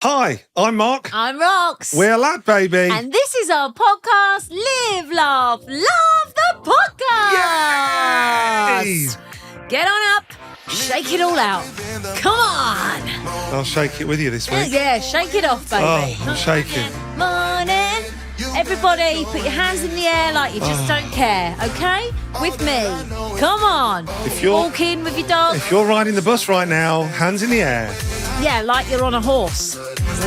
Hi, I'm Mark. I'm Rox. We're LadBaby. And this is our podcast, Live, Laugh, Love the Podcast. Yay! Get on up, shake it all out. Come on. I'll shake it with you this week. Yeah, shake it off, baby. Oh, I'm shaking. Morning. Everybody, put your hands in the air like you just don't care, okay? With me. Come on. Walk in with your dog. If you're riding the bus right now, hands in the air. Yeah, like you're on a horse.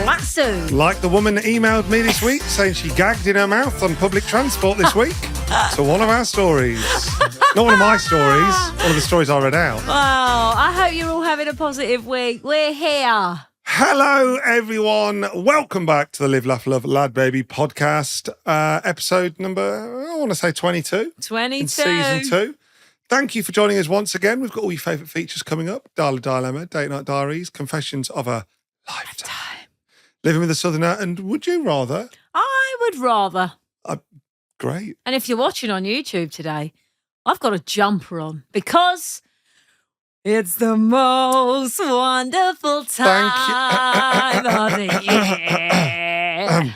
Lasso. Like the woman that emailed me this week saying she gagged in her mouth on public transport this week. So one of our stories. Not one of my stories. One of the stories I read out. Wow, I hope you're all having a positive week. We're here. Hello, everyone. Welcome back to the Live, Laugh, Love, LadBaby podcast. Episode number, I want to say 22. 22. In season 2. Thank you for joining us once again. We've got all your favourite features coming up. Dial a Dilemma, Date Night Diaries, Confessions of a Lifetime. Living with a Southerner, and Would You Rather? I would rather. Great. And if you're watching on YouTube today, I've got a jumper on because it's the most wonderful time of the year.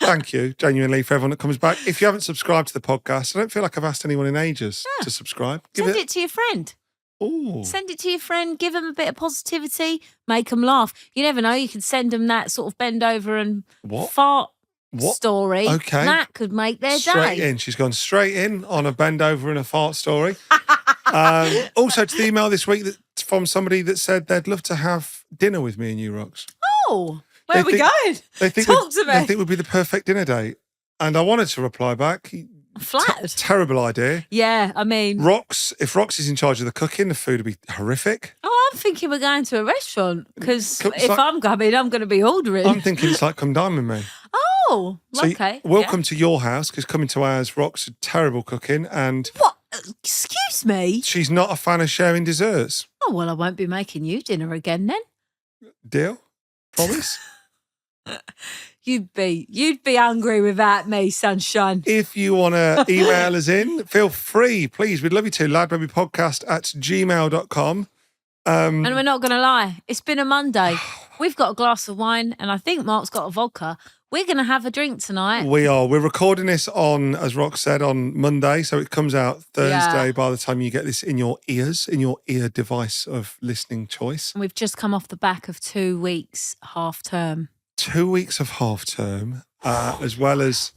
Thank you, genuinely, for everyone that comes back. If you haven't subscribed to the podcast, I don't feel like I've asked anyone in ages to subscribe. Send it to your friend. Ooh. Send it to your friend. Give them a bit of positivity. Make them laugh. You never know. You could send them that sort of bend over and fart story. Okay. That could make their Straight day. in. She's gone straight in on a bend over and a fart story. Also, to the email this week from somebody that said they'd love to have dinner with me and you, Rox. Oh, where are we going? Talk to me. They think it would be the perfect dinner date. And I wanted to reply back. Flattered. Terrible idea. Yeah, I mean... If Rox is in charge of the cooking, the food would be horrific. Oh, I'm thinking we're going to a restaurant because if I'm coming, I'm going to be ordering. I'm thinking it's like come dine with me. Oh, So okay. Welcome to your house because coming to ours, Rox had terrible cooking and... What? Excuse me? She's not a fan of sharing desserts. Oh, well, I won't be making you dinner again then. Deal? Promise? You'd be hungry without me, sunshine. If you want to email us in, feel free, please. We'd love you to. LadBabyPodcast@gmail.com. And we're not going to lie. It's been a Monday. We've got a glass of wine and I think Mark's got a vodka. We're going to have a drink tonight. We are. We're recording this on, as Rox said, on Monday. So it comes out Thursday by the time you get this in your ears, in your ear device of listening choice. And we've just come off the back of 2 weeks half term. 2 weeks of half term, as well as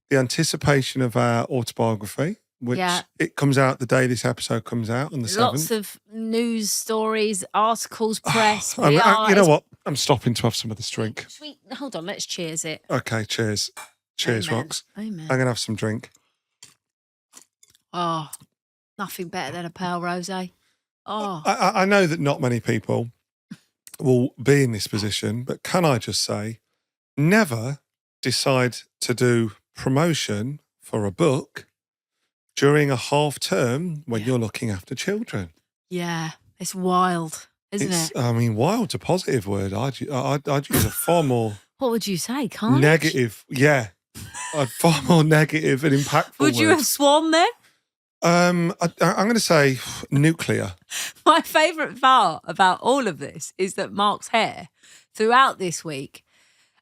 the anticipation of our autobiography, which it comes out the day this episode comes out on the 7th. Lots of news stories, articles, press. You know what? I'm stopping to have some of this drink. Hold on, let's cheers it. Okay, cheers. Cheers, Amen. Rox. Amen. I'm going to have some drink. Oh, nothing better than a pale rosé. Oh. I know that not many people will be in this position, but can I just say, never decide to do promotion for a book during a half term when you're looking after children. Yeah, it's wild, isn't it? I mean, wild's a positive word. I'd use a far more... What would you say? Carnage? Negative, yeah. Far more negative and impactful Would you have sworn then? I'm going to say nuclear. My favourite part about all of this is that Mark's hair throughout this week,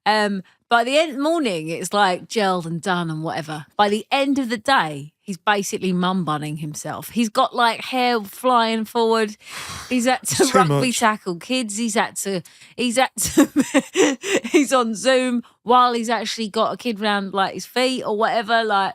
by the end morning, it's like gelled and done and whatever. By the end of the day, he's basically mum bunning himself. He's got like hair flying forward. He's had to rugby tackle kids. He's on Zoom while he's actually got a kid round like his feet or whatever, like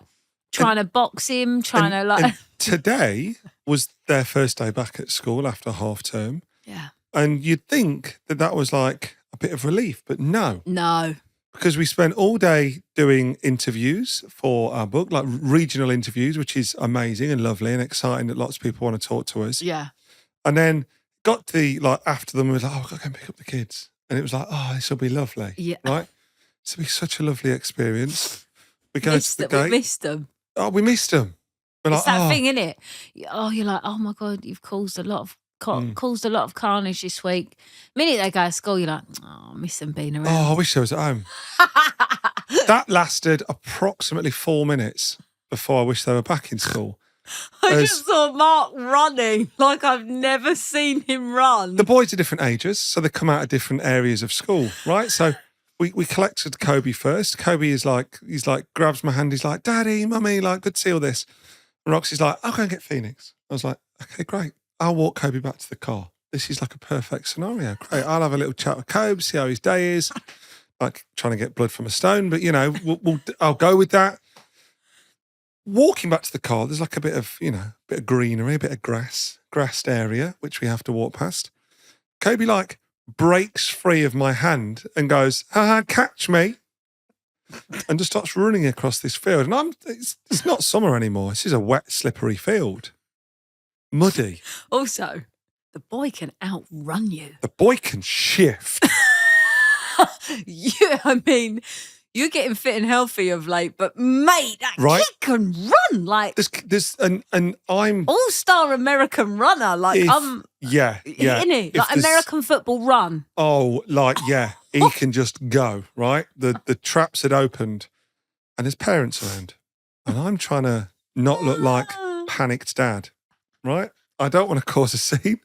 trying to box him, and today was their first day back at school after half term. Yeah. And you'd think that was like a bit of relief, but no. No. Because we spent all day doing interviews for our book, like regional interviews, which is amazing and lovely and exciting that lots of people want to talk to us. Yeah. And then got to after them, we was like, oh, I've got to go and pick up the kids. And it was like, oh, this will be lovely. Yeah. Right? This will be such a lovely experience. We go to the gate. We missed them. Oh, we missed them. It's that thing, isn't it? Oh, you're like, oh my God, you've caused a lot of carnage this week. The minute they go to school, you're like, oh, I miss them being around. Oh, I wish I was at home. That lasted approximately 4 minutes before I wish they were back in school. I just saw Mark running like I've never seen him run. The boys are different ages, so they come out of different areas of school, right? So we collected Kobe first. Kobe is like, grabs my hand. He's like, Daddy, Mummy, like, good to see all this. And Roxy's like, I'll go and get Phoenix. I was like, okay, great. I'll walk Kobe back to the car. This is like a perfect scenario. Great. I'll have a little chat with Kobe, see how his day is. Like trying to get blood from a stone, but I'll go with that. Walking back to the car, there's like a bit of greenery, a bit of grassed area, which we have to walk past. Kobe like breaks free of my hand and goes, catch me. And just starts running across this field. And it's not summer anymore. This is a wet, slippery field. Muddy. Also, the boy can outrun you. The boy can shift. Yeah, I mean, you're getting fit and healthy of late, but mate, that kid can run like this, and I'm all-star American runner. Like isn't he? Like American football run. Oh, like he can just go right. The traps had opened, and his parents around, and I'm trying to not look like panicked dad, right? I don't want to cause a scene.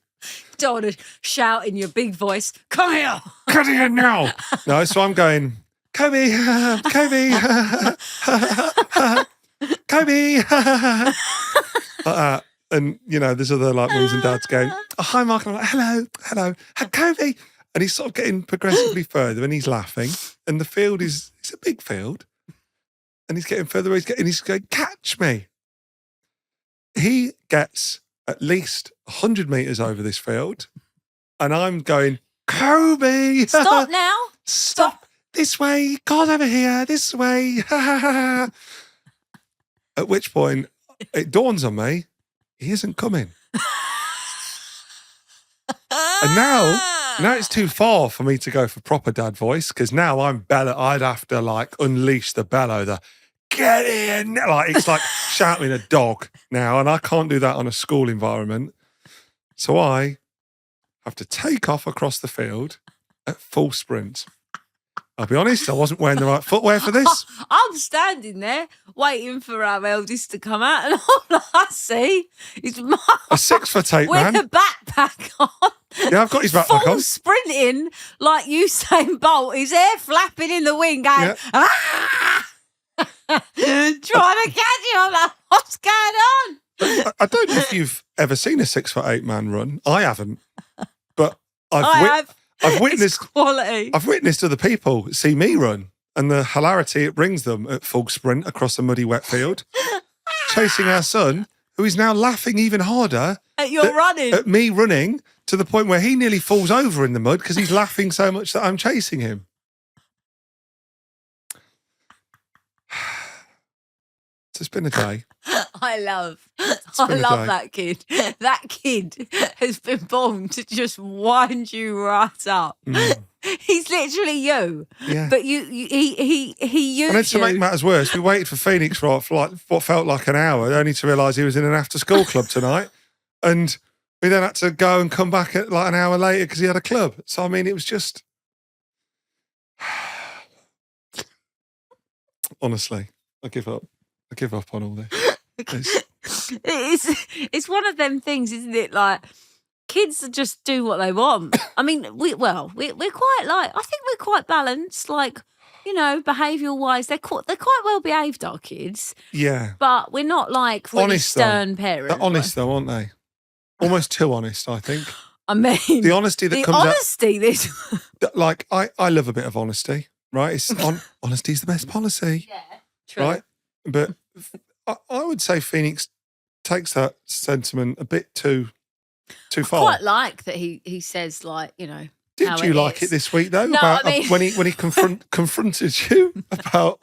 Don't want to shout in your big voice, come here. Come here now. No, so I'm going, Kobe, Kobe, Kobe. And, there's other like mums and dads going, oh, hi, Mark. And I'm like, hello, Kobe. And he's sort of getting progressively further and he's laughing. And the field it's a big field. And he's getting further. He's going, catch me. He gets at least 100 metres over this field. And I'm going, Kobe. Stop now. Stop. This way. God, over here. This way. At which point, it dawns on me, he isn't coming. And now it's too far for me to go for proper dad voice because now I'd have to like unleash the bellow, get in. Like it's like shouting at a dog now, and I can't do that on a school environment. So I have to take off across the field at full sprint. I'll be honest, I wasn't wearing the right footwear for this. I'm standing there waiting for our eldest to come out, and all I see is Mark a 6'8" man with a backpack on. Yeah, I've got his backpack full on. Sprinting like Usain Bolt, his hair flapping in the wind, going, trying to catch you. I'm like, what's going on? I don't know if you've ever seen a 6'8" man run. I haven't, but I've witnessed quality. I've witnessed other people see me run and the hilarity it brings them at full sprint across a muddy wet field, chasing our son, who is now laughing even harder at your running. At me running to the point where he nearly falls over in the mud because he's laughing so much that I'm chasing him. It's been a day. I love that kid. That kid has been born to just wind you right up. Mm. He's literally you. Yeah. But he used and then to make matters worse, we waited for Phoenix for like what felt like an hour, only to realise he was in an after-school club tonight. And we then had to go and come back at like an hour later because he had a club. So, I mean, it was just... Honestly, I give up. I give up on all this. It's one of them things, isn't it? Like, kids just do what they want. I mean, we're quite like, I think we're quite balanced, like, behavioural wise. They're quite well behaved, our kids. Yeah. But we're not like really honest, stern parents. They're honest though, aren't they? Almost too honest, I think. I mean, the honesty that comes out. Like, I love a bit of honesty, right? Honesty's the best policy. Yeah, true. Right? But I would say Phoenix takes that sentiment a bit too far. I quite like that he says, like, Did you like it this week though? No, about, I mean... when he confronted you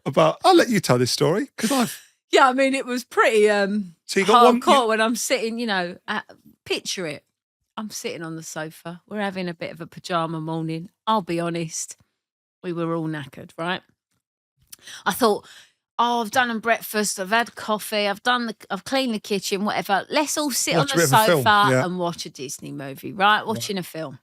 about I'll let you tell this story because I mean it was pretty so you got hardcore when I'm sitting, picture it. I'm sitting on the sofa. We're having a bit of a pajama morning. I'll be honest, we were all knackered, right? I thought, I've done breakfast, I've had coffee, I've cleaned the kitchen, whatever. Let's all sit on the sofa and watch a Disney movie, right? Watching a film.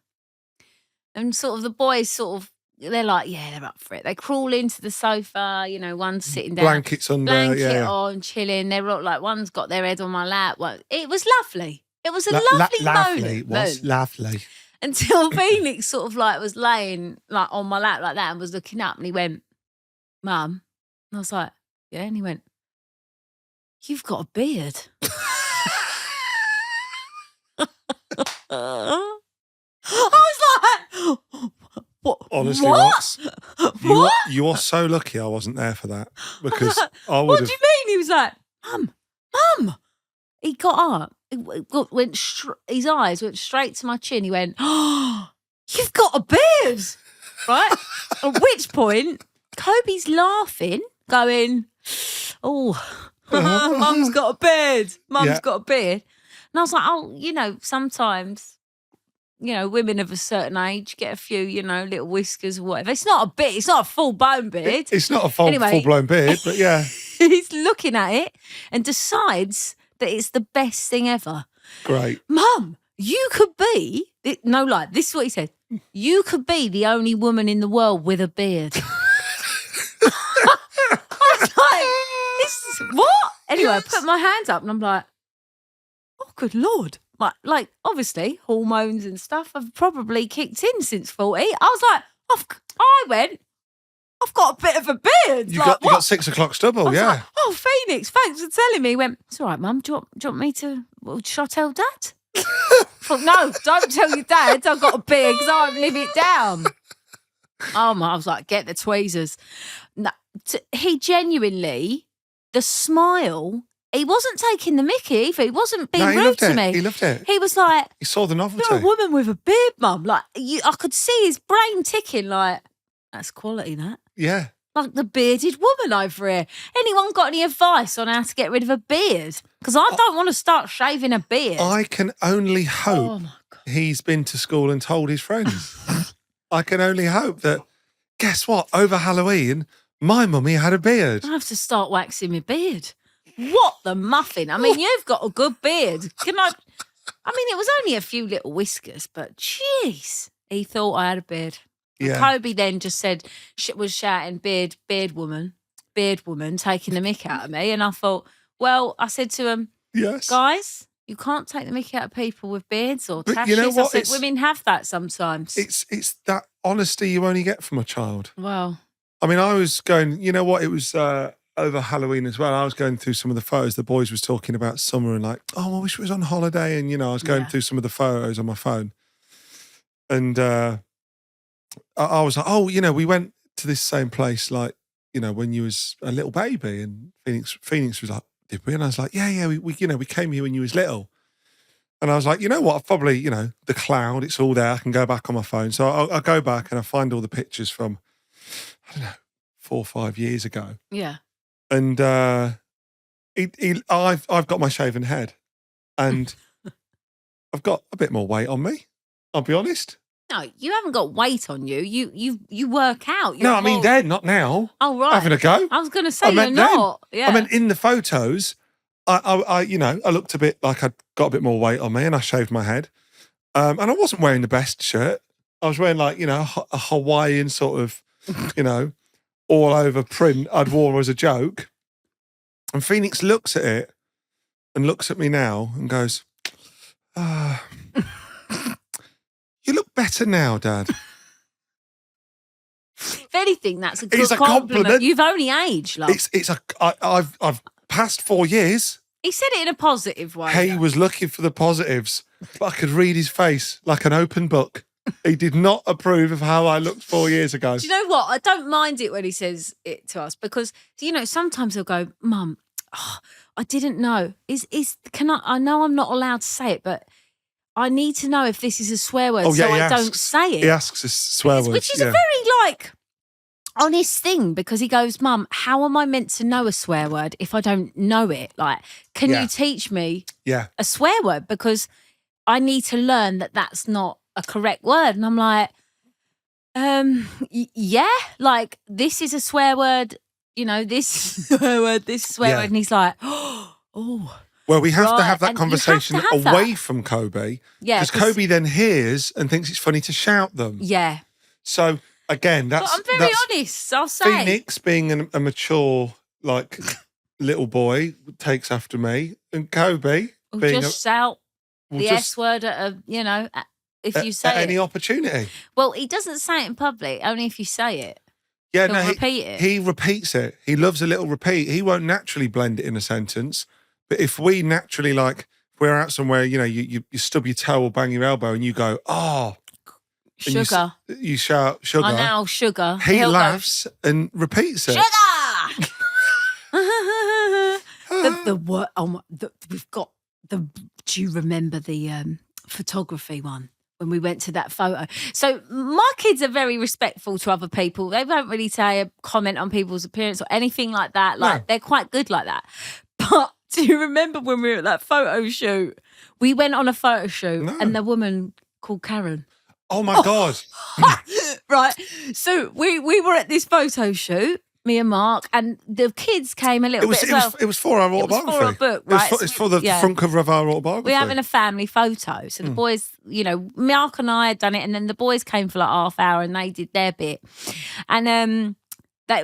And sort of the boys sort of they're like, yeah, they're up for it. They crawl into the sofa, one's sitting down. Blankets under, blanket on, chilling. They're like, one's got their head on my lap. It was lovely. It was a lovely moment. It was lovely. Until Phoenix sort of like was laying like on my lap like that and was looking up and he went, Mum. And I was like, yeah. And he went, you've got a beard. I was like, what? Honestly, what? Rox, you are so lucky I wasn't there for that because I would What have. do you mean? He was like, Mum. He got up. His eyes went straight to my chin. He went, oh, you've got a beard. Right? At which point, Kobe's laughing, going, oh, Mum's got a beard. Mum's got a beard. And I was like, oh, sometimes, women of a certain age get a few, little whiskers or whatever. It's not a beard. It's not a full-blown beard. It's not a full-blown beard, but yeah. He's looking at it and decides that it's the best thing ever. Great. Mum, you could be, this is what he said. You could be the only woman in the world with a beard. I was like, what? Anyway, I put my hands up and I'm like, oh, good Lord. Like obviously, hormones and stuff have probably kicked in since 40. I was like, I've got a bit of a beard. You got 6 o'clock stubble, yeah. Like, oh, Phoenix, thanks for telling me. He went, it's all right, Mum. Do you want me to, should I tell Dad? I thought, no, don't tell your dad I've got a beard because I won't live it down. I was like, get the tweezers. No, he genuinely, the smile, he wasn't taking the mickey either. He wasn't being rude to me. He loved it. He was like, he saw the novelty. You're a woman with a beard, Mum. Like, I could see his brain ticking like, that's quality, that. Yeah. Like the bearded woman over here. Anyone got any advice on how to get rid of a beard? Because I don't want to start shaving a beard. I can only hope he's been to school and told his friends. I can only hope that, guess what? Over Halloween, my mummy had a beard. I have to start waxing my beard. What the muffin? I mean, you've got a good beard. It was only a few little whiskers, but jeez, he thought I had a beard. Yeah. Kobe then just was shouting, beard woman, taking the mick out of me. And I thought, well, I said to him, yes, guys, you can't take the mick out of people with beards or tashes. You know what? I said, women have that sometimes. It's that honesty you only get from a child. Wow. I mean, I was going, you know what? It was over Halloween as well. I was going through some of the photos. The boys was talking about summer and like, oh, I wish it was on holiday. And, I was going through some of the photos on my phone. And I was like, oh, we went to this same place, like, when you was a little baby. And Phoenix was like, did we? And I was like, yeah, we came here when you was little. And I was like, you know what? I've probably, the cloud, it's all there. I can go back on my phone. So I'll go back and I find all the pictures from, I don't know, 4 or 5 years ago. Yeah. And I've got my shaven head and I've got a bit more weight on me. I'll be honest. No, you haven't got weight on you. You work out. No, I mean then, not now. Oh, right. Having a go. I was going to say you're not. Yeah. I meant in the photos, I looked a bit like I'd got a bit more weight on me and I shaved my head. And I wasn't wearing the best shirt. I was wearing like, a Hawaiian sort of, all over print I'd worn as a joke. And Phoenix looks at it and looks at me now and goes, you look better now, Dad. If anything, that's a good compliment. You've only aged, love. I've passed 4 years. He said it in a positive way. He was looking for the positives, but I could read his face like an open book. He did not approve of how I looked 4 years ago. Do you know what? I don't mind it when he says it to us because, sometimes he'll go, Mum, I didn't know. I know I'm not allowed to say it, but I need to know if this is a swear word I don't say it. He asks us swear words. Which is a very, honest thing because he goes, Mum, how am I meant to know a swear word if I don't know it? Like, can you teach me a swear word? Because I need to learn that that's not a correct word. And I'm like, like this is a swear word, this swear word, this swear word. And he's like, oh. Well, we have to have that conversation away from Kobe. Yeah. Because Kobe then hears and thinks it's funny to shout them. Yeah. So again, But that's I'm very that's honest, I'll say. Phoenix being a mature, like, little boy takes after me, and Kobe We'll being just shout will the just S word if you say at any it. opportunity. Well, he doesn't say it in public, only if you say it. Yeah, He'll no, repeat it. he repeats it. He loves a little repeat. He won't naturally blend it in a sentence, but if we naturally, like, if we're out somewhere, you stub your toe or bang your elbow, and you go, oh. And Sugar. you shout sugar. I know, sugar. He He'll go, laughs and repeats it. sugar! We've got the. Do you remember the photography one when we went to that photo? So my kids are very respectful to other people. They won't really say a comment on people's appearance or anything like that. Like they're quite good like that. But do you remember when we were at that photo shoot? We went on a photo shoot and the woman called Karen. Oh my God. Right. So we were at this photo shoot, me and Mark, and the kids came a little bit as well. It was for our autobiography. It was for a book, right? It's for the front cover of our autobiography. We're having a family photo. So the boys, Mark and I had done it, and then the boys came for like half hour and they did their bit. And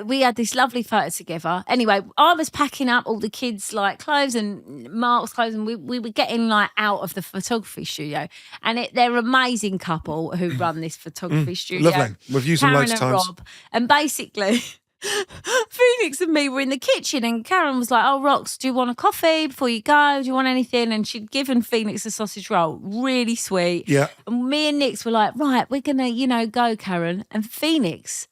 we had this lovely photo together. Anyway, I was packing up all the kids' like clothes and Mark's clothes, and we were getting like out of the photography studio. And they're an amazing couple who run this photography studio. Lovely. We've used them loads of times. Rob. And basically, Phoenix and me were in the kitchen, and Karen was like, "Oh, Rox, do you want a coffee before you go? Do you want anything?" And she'd given Phoenix a sausage roll, really sweet. Yeah. And me and Nix were like, "Right, we're gonna, go, Karen." And Phoenix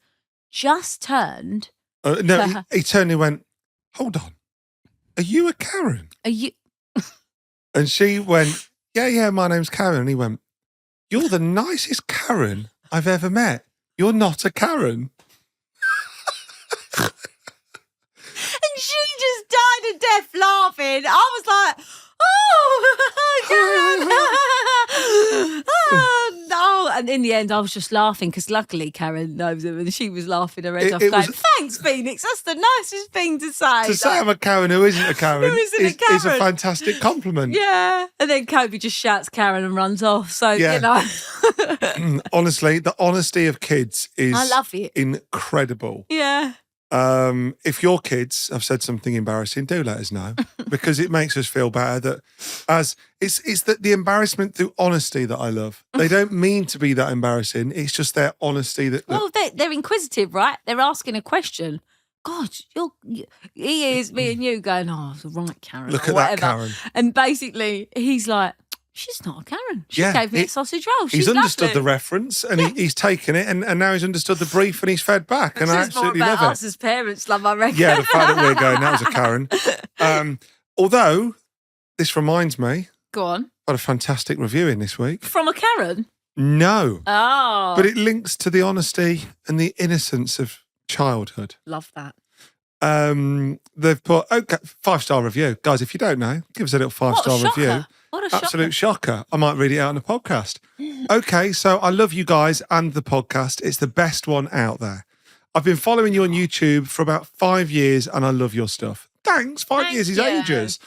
just turned. He turned and went, "Hold on, are you a Karen?" Are you? And she went, "Yeah, my name's Karen." And he went, "You're the nicest Karen I've ever met. You're not a Karen." And she just died of death laughing. I was like, oh, Karen. Oh, and in the end, I was just laughing because luckily Karen knows him and she was laughing her head off going, thanks, Phoenix. That's the nicest thing to say. To say I'm a Karen who isn't a Karen, is a fantastic compliment. Yeah. And then Kobe just shouts Karen and runs off. So, Honestly, the honesty of kids is I love it. Incredible. Yeah. If your kids have said something embarrassing, do let us know because it makes us feel better. That it's the embarrassment through honesty that I love. They don't mean to be that embarrassing. It's just their honesty that. Well, they're inquisitive, right? They're asking a question. God, he hears me and you going, "Oh, right, Karen." Look at that, Karen. And basically, he's like, "She's not a Karen. She gave me a sausage roll. She's understood lovely." the reference and he's taken it and now he's understood the brief and he's fed back. And I absolutely love it. Us as parents, love, I reckon. Yeah, the fact that we're going, that was a Karen. Although, this reminds me. Go on. Got a fantastic review in this week. From a Karen? No. Oh. But it links to the honesty and the innocence of childhood. Love that. They've put, 5-star review. Guys, if you don't know, give us a little 5-star review. What a absolute shocker. I might read it out on the podcast. Okay, so I love you guys and the podcast. It's the best one out there. I've been following you on YouTube for about 5 years and I love your stuff. Thanks. 5 years is ages.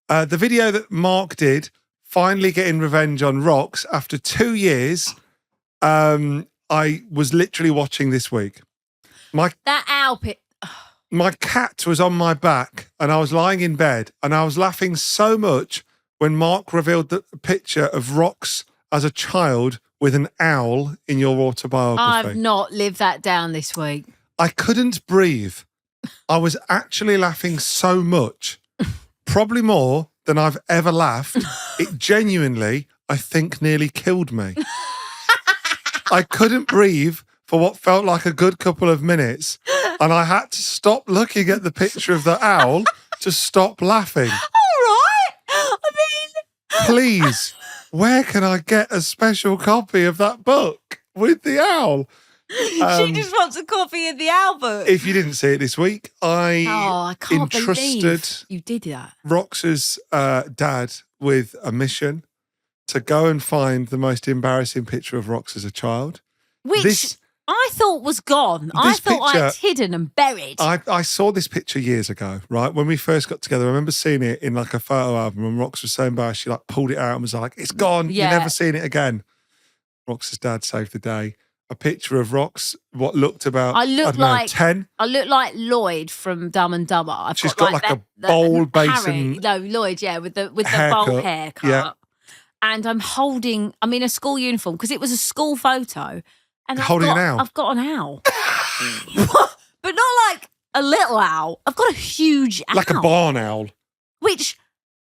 The video that Mark did, finally getting revenge on Rox after 2 years, I was literally watching this week. That owl pit. My cat was on my back and I was lying in bed and I was laughing so much when Mark revealed the picture of Rox as a child with an owl in your autobiography. I've not lived that down this week. I couldn't breathe. I was actually laughing so much, probably more than I've ever laughed. It genuinely, I think, nearly killed me. I couldn't breathe for what felt like a good couple of minutes, and I had to stop looking at the picture of the owl to stop laughing. All right. I mean... Please, where can I get a special copy of that book with the owl? She just wants a copy of the owl book. If you didn't see it this week, I can't entrusted believe you did that. Rox's dad with a mission to go and find the most embarrassing picture of Rox as a child. Which I thought was gone. I thought I'd hidden and buried. I saw this picture years ago, right? When we first got together, I remember seeing it in like a photo album and Rox was so embarrassed, she like pulled it out and was like, "It's gone. Yeah. You're never seeing it again." Rox's dad saved the day. a picture of Rox, what looked about, I look don't know, like 10. I look like Lloyd from Dumb and Dumber. She's got like a bowl basin Lloyd, yeah, with the bowl haircut. haircut. Yeah. And I'm in a school uniform because it was a school photo. And Holding an owl. I've got an owl. But not like a little owl. I've got a huge owl. Like a barn owl. Which,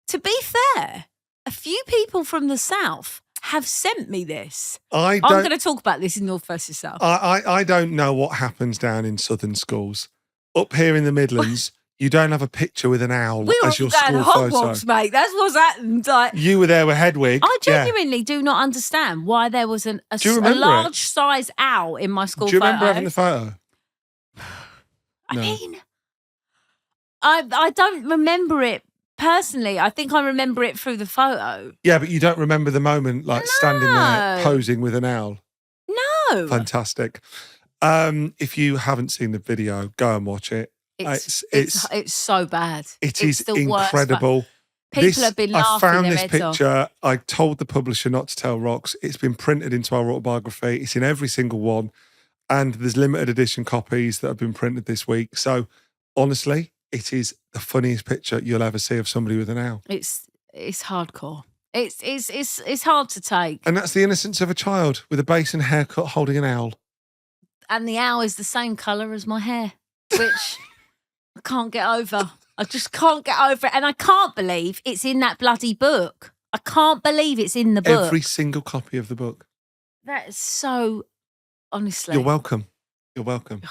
to be fair, a few people from the South have sent me this. I'm going to talk about this in North versus South. I don't know what happens down in southern schools. Up here in the Midlands, you don't have a picture with an owl as your school photo. Hogwarts, mate. That's what's happened. Like, you were there with Hedwig. I genuinely do not understand why there was a large size owl in my school photo. Do you remember having the photo? I mean, I don't remember it personally. I think I remember it through the photo. Yeah, but you don't remember the moment, like standing there posing with an owl. No. Fantastic. If you haven't seen the video, go and watch it. It's so bad. It's incredible. People have been laughing. I found their this heads picture. off. I told the publisher not to tell Rox. It's been printed into our autobiography. It's in every single one. And there's limited edition copies that have been printed this week. So honestly, it is the funniest picture you'll ever see of somebody with an owl. It's hardcore. It's hard to take. And that's the innocence of a child with a basin haircut holding an owl. And the owl is the same colour as my hair, which I can't get over. I just can't get over it. And I can't believe it's in that bloody book. I can't believe it's in the book. Every single copy of the book. That is so, honestly. You're welcome. You're welcome.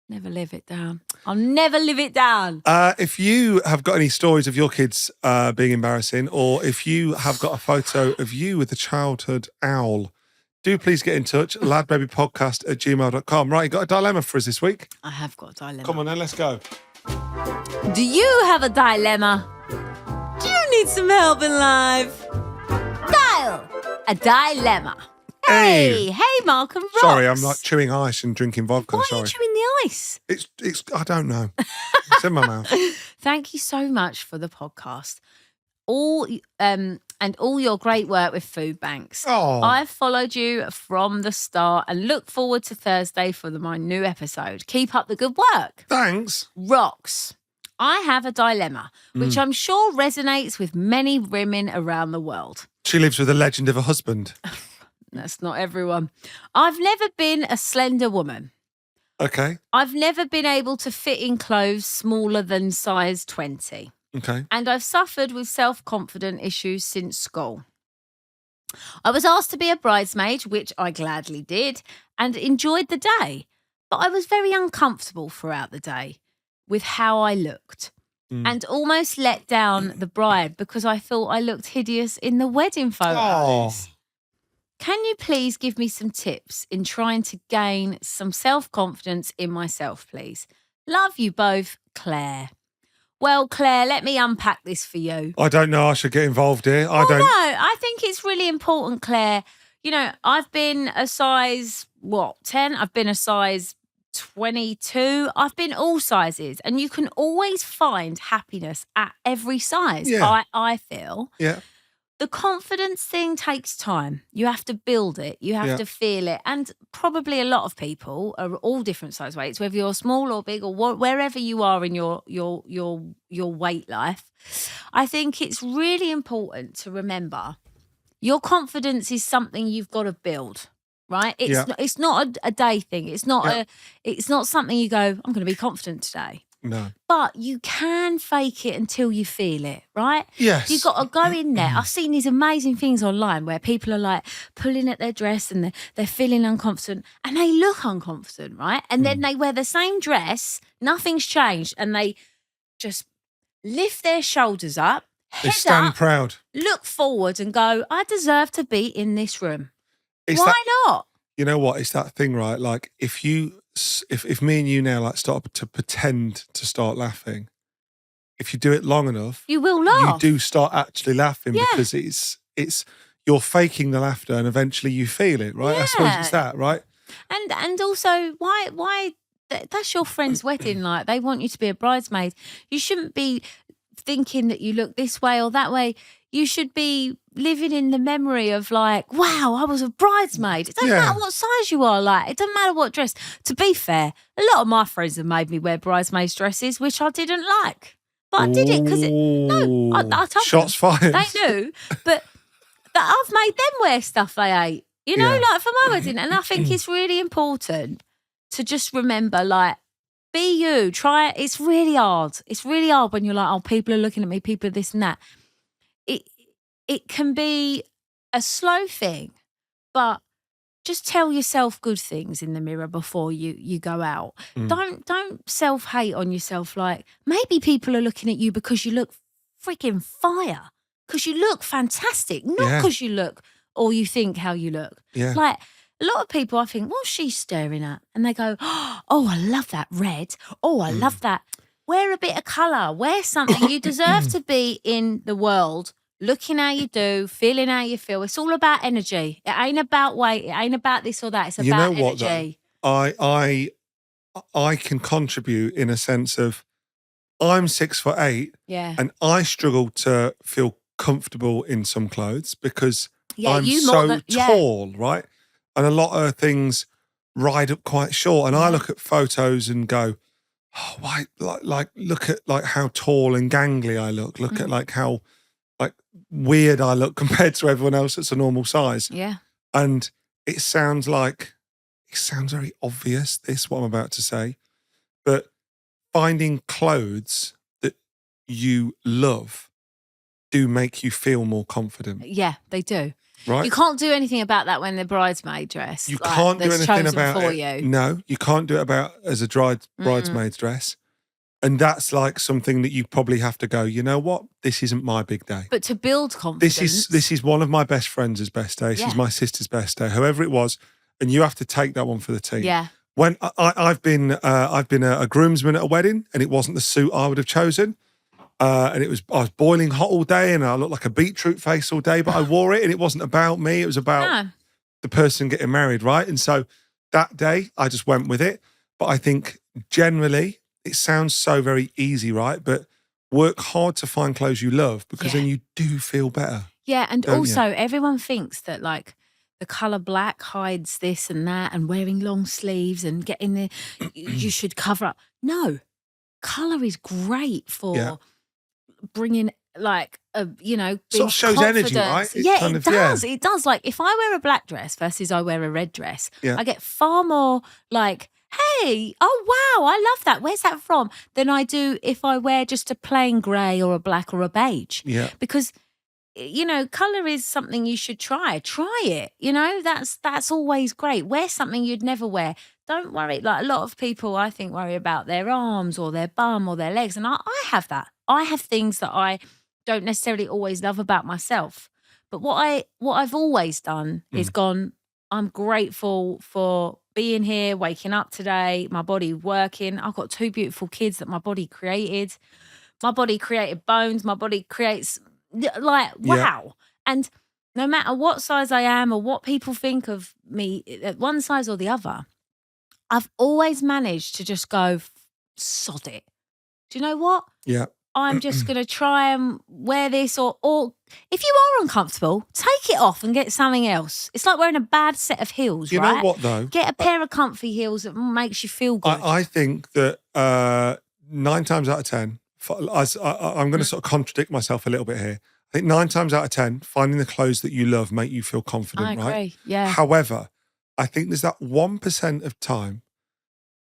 Never live it down. I'll never live it down. If you have got any stories of your kids being embarrassing, or if you have got a photo of you with a childhood owl, do please get in touch. LadBabyPodcast@gmail.com. Right, you got a dilemma for us this week? I have got a dilemma. Come on then, let's go. Do you have a dilemma? Do you need some help in life? Dial a dilemma. Hey, Mark and Rox. Sorry, I'm like chewing ice and drinking vodka. Why Sorry. are you chewing the ice? It's. I don't know. It's in my mouth. Thank you so much for the podcast. All your great work with food banks. Oh. I've followed you from the start and look forward to Thursday for my new episode. Keep up the good work. Thanks. Rox, I have a dilemma, which I'm sure resonates with many women around the world. She lives with a legend of a husband. That's not everyone. I've never been a slender woman. Okay. I've never been able to fit in clothes smaller than size 20. Okay. And I've suffered with self-confidence issues since school. I was asked to be a bridesmaid, which I gladly did, and enjoyed the day. But I was very uncomfortable throughout the day with how I looked and almost let down the bride because I thought I looked hideous in the wedding photos. Oh. Can you please give me some tips in trying to gain some self-confidence in myself, please? Love you both, Claire. Well, Claire, let me unpack this for you. I don't know. I should get involved here. No, I think it's really important, Claire. You know, I've been a size, 10? I've been a size 22. I've been all sizes. And you can always find happiness at every size, I feel. Yeah. The confidence thing takes time. You have to build it. You have to feel it. And probably a lot of people are all different size weights, whether you're small or big or wherever you are in your weight life. I think it's really important to remember your confidence is something you've got to build, right? It's not a day thing. It's not it's not something you go, I'm going to be confident today. No. But you can fake it until you feel it, right? Yes. You've got to go in there. I've seen these amazing things online where people are like pulling at their dress and they're feeling unconfident and they look unconfident, right? And then they wear the same dress, nothing's changed, and they just lift their shoulders up, They head stand up, proud. look forward and go, I deserve to be in this room. It's Why not? You know what? It's that thing, right? Like if me and you now like start to pretend to start laughing, if you do it long enough, You will laugh. you do start actually laughing because it's you're faking the laughter and eventually you feel it, right? I suppose it's that, right? And also, why that's your friend's wedding. Like, they want you to be a bridesmaid. You shouldn't be thinking that you look this way or that way. You should be living in the memory of like, wow, I was a bridesmaid. It doesn't matter what size you are, like, it doesn't matter what dress. To be fair, a lot of my friends have made me wear bridesmaids dresses, which I didn't like. But I did it because I told Shots fired. They knew, but that I've made them wear stuff they hate, like for my wedding. And I think it's really important to just remember, like, be you. Try it. It's really hard. It's really hard when you're like, oh, people are looking at me, people are this and that. It can be a slow thing, but just tell yourself good things in the mirror before you go out. Don't self-hate on yourself. Like, maybe people are looking at you because you look freaking fire, because you look fantastic, not because you look or you think how you look. Yeah. Like, a lot of people, I think, what's she staring at? And they go, oh, I love that red. Oh, I love that. Wear a bit of colour. Wear something. You deserve to be in the world looking how you do, feeling how you feel. It's all about energy. It ain't about weight. It ain't about this or that. It's about energy. I can contribute in a sense of I'm 6'8", and I struggle to feel comfortable in some clothes because I'm so tall, right? And a lot of things ride up quite short. And I look at photos and go, oh, why? Like look at like how tall and gangly I look. Look at like how like weird I look compared to everyone else that's a normal size. Yeah. And it sounds very obvious, what I'm about to say, but finding clothes that you love do make you feel more confident. Yeah, they do. Right? You can't do anything about that when the bridesmaid dress. You can't do anything about for it. You. No, you can't do it about as a bridesmaid's dress. And that's like something that you probably have to go, you know what? This isn't my big day. But to build confidence. This is one of my best friends' best day. She's my sister's best day, whoever it was. And you have to take that one for the team. Yeah. When I've been a groomsman at a wedding, and it wasn't the suit I would have chosen. And I was boiling hot all day, and I looked like a beetroot face all day, but I wore it, and it wasn't about me. It was about the person getting married, right? And so that day, I just went with it. But I think generally, it sounds so very easy, right? But work hard to find clothes you love, because then you do feel better. Yeah, and also everyone thinks that like the colour black hides this and that, and wearing long sleeves and getting the you should cover up. No, colour is great for bringing like being sort of shows confidence. energy, right? It does. It does. Like if I wear a black dress versus I wear a red dress, I get far more like, hey, oh wow, I love that. Where's that from? Than I do if I wear just a plain grey or a black or a beige. Yeah. Because colour is something you should try. Try it. That's always great. Wear something you'd never wear. Don't worry. Like a lot of people, I think, worry about their arms or their bum or their legs. And I have that. I have things that I don't necessarily always love about myself. But what I've always done is gone, I'm grateful for being here, waking up today, my body working. I've got 2 beautiful kids that my body created. My body created bones. My body creates, like, wow. Yeah. And no matter what size I am or what people think of me at one size or the other, I've always managed to just go, sod it. Do you know what? Yeah. I'm just going to try and wear this, or if you are uncomfortable, take it off and get something else. It's like wearing a bad set of heels, you right? You know what, though? Get a pair of comfy heels that makes you feel good. I think that 9 times out of 10, I'm going to sort of contradict myself a little bit here. I think 9 times out of 10, finding the clothes that you love make you feel confident, right? I agree, yeah. However, I think there's that 1% of time,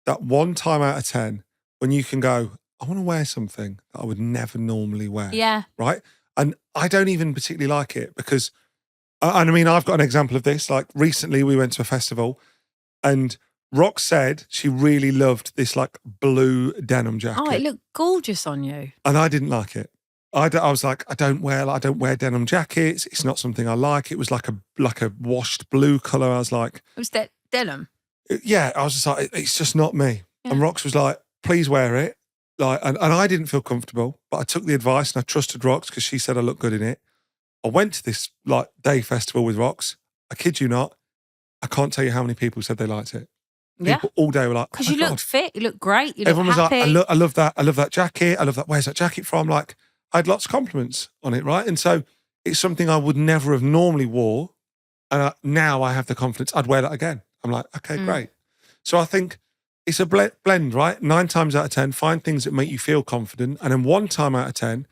that 1 time out of 10, when you can go, I want to wear something that I would never normally wear. Yeah. Right? And I don't even particularly like it because, and I mean, I've got an example of this. Like recently we went to a festival and Rox said she really loved this like blue denim jacket. Oh, it looked gorgeous on you. And I didn't like it. I was like, I don't wear denim jackets. It's not something I like. It was like a washed blue colour. I was like. It was that denim? Yeah. I was just like, it's just not me. Yeah. And Rox was like, please wear it. Like, and I didn't feel comfortable, but I took the advice and I trusted Rox because she said I looked good in it. I went to this like day festival with Rox. I kid you not, I can't tell you how many people said they liked it. People all day were like, because you looked fit, you looked great, you looked Everyone happy. was like, I love that jacket. I love that. Where's that jacket from? Like, I had lots of compliments on it, right? And so it's something I would never have normally wore. And now I have the confidence, I'd wear that again. I'm like, okay, great. So I think it's a blend, right? 9 times out of 10, find things that make you feel confident. And then 1 time out of 10,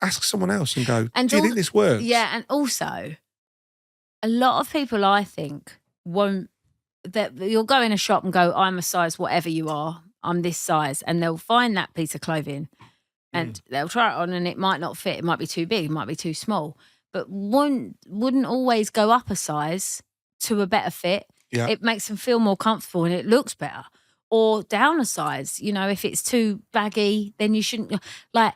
ask someone else and go, do you think this works? Yeah, and also, a lot of people, I think, won't, that you'll go in a shop and go, I'm a size whatever you are, I'm this size. And they'll find that piece of clothing and they'll try it on and it might not fit. It might be too big, it might be too small. But wouldn't always go up a size to a better fit. Yeah. It makes them feel more comfortable and it looks better. Or down a size, you know, if it's too baggy, then you shouldn't, like,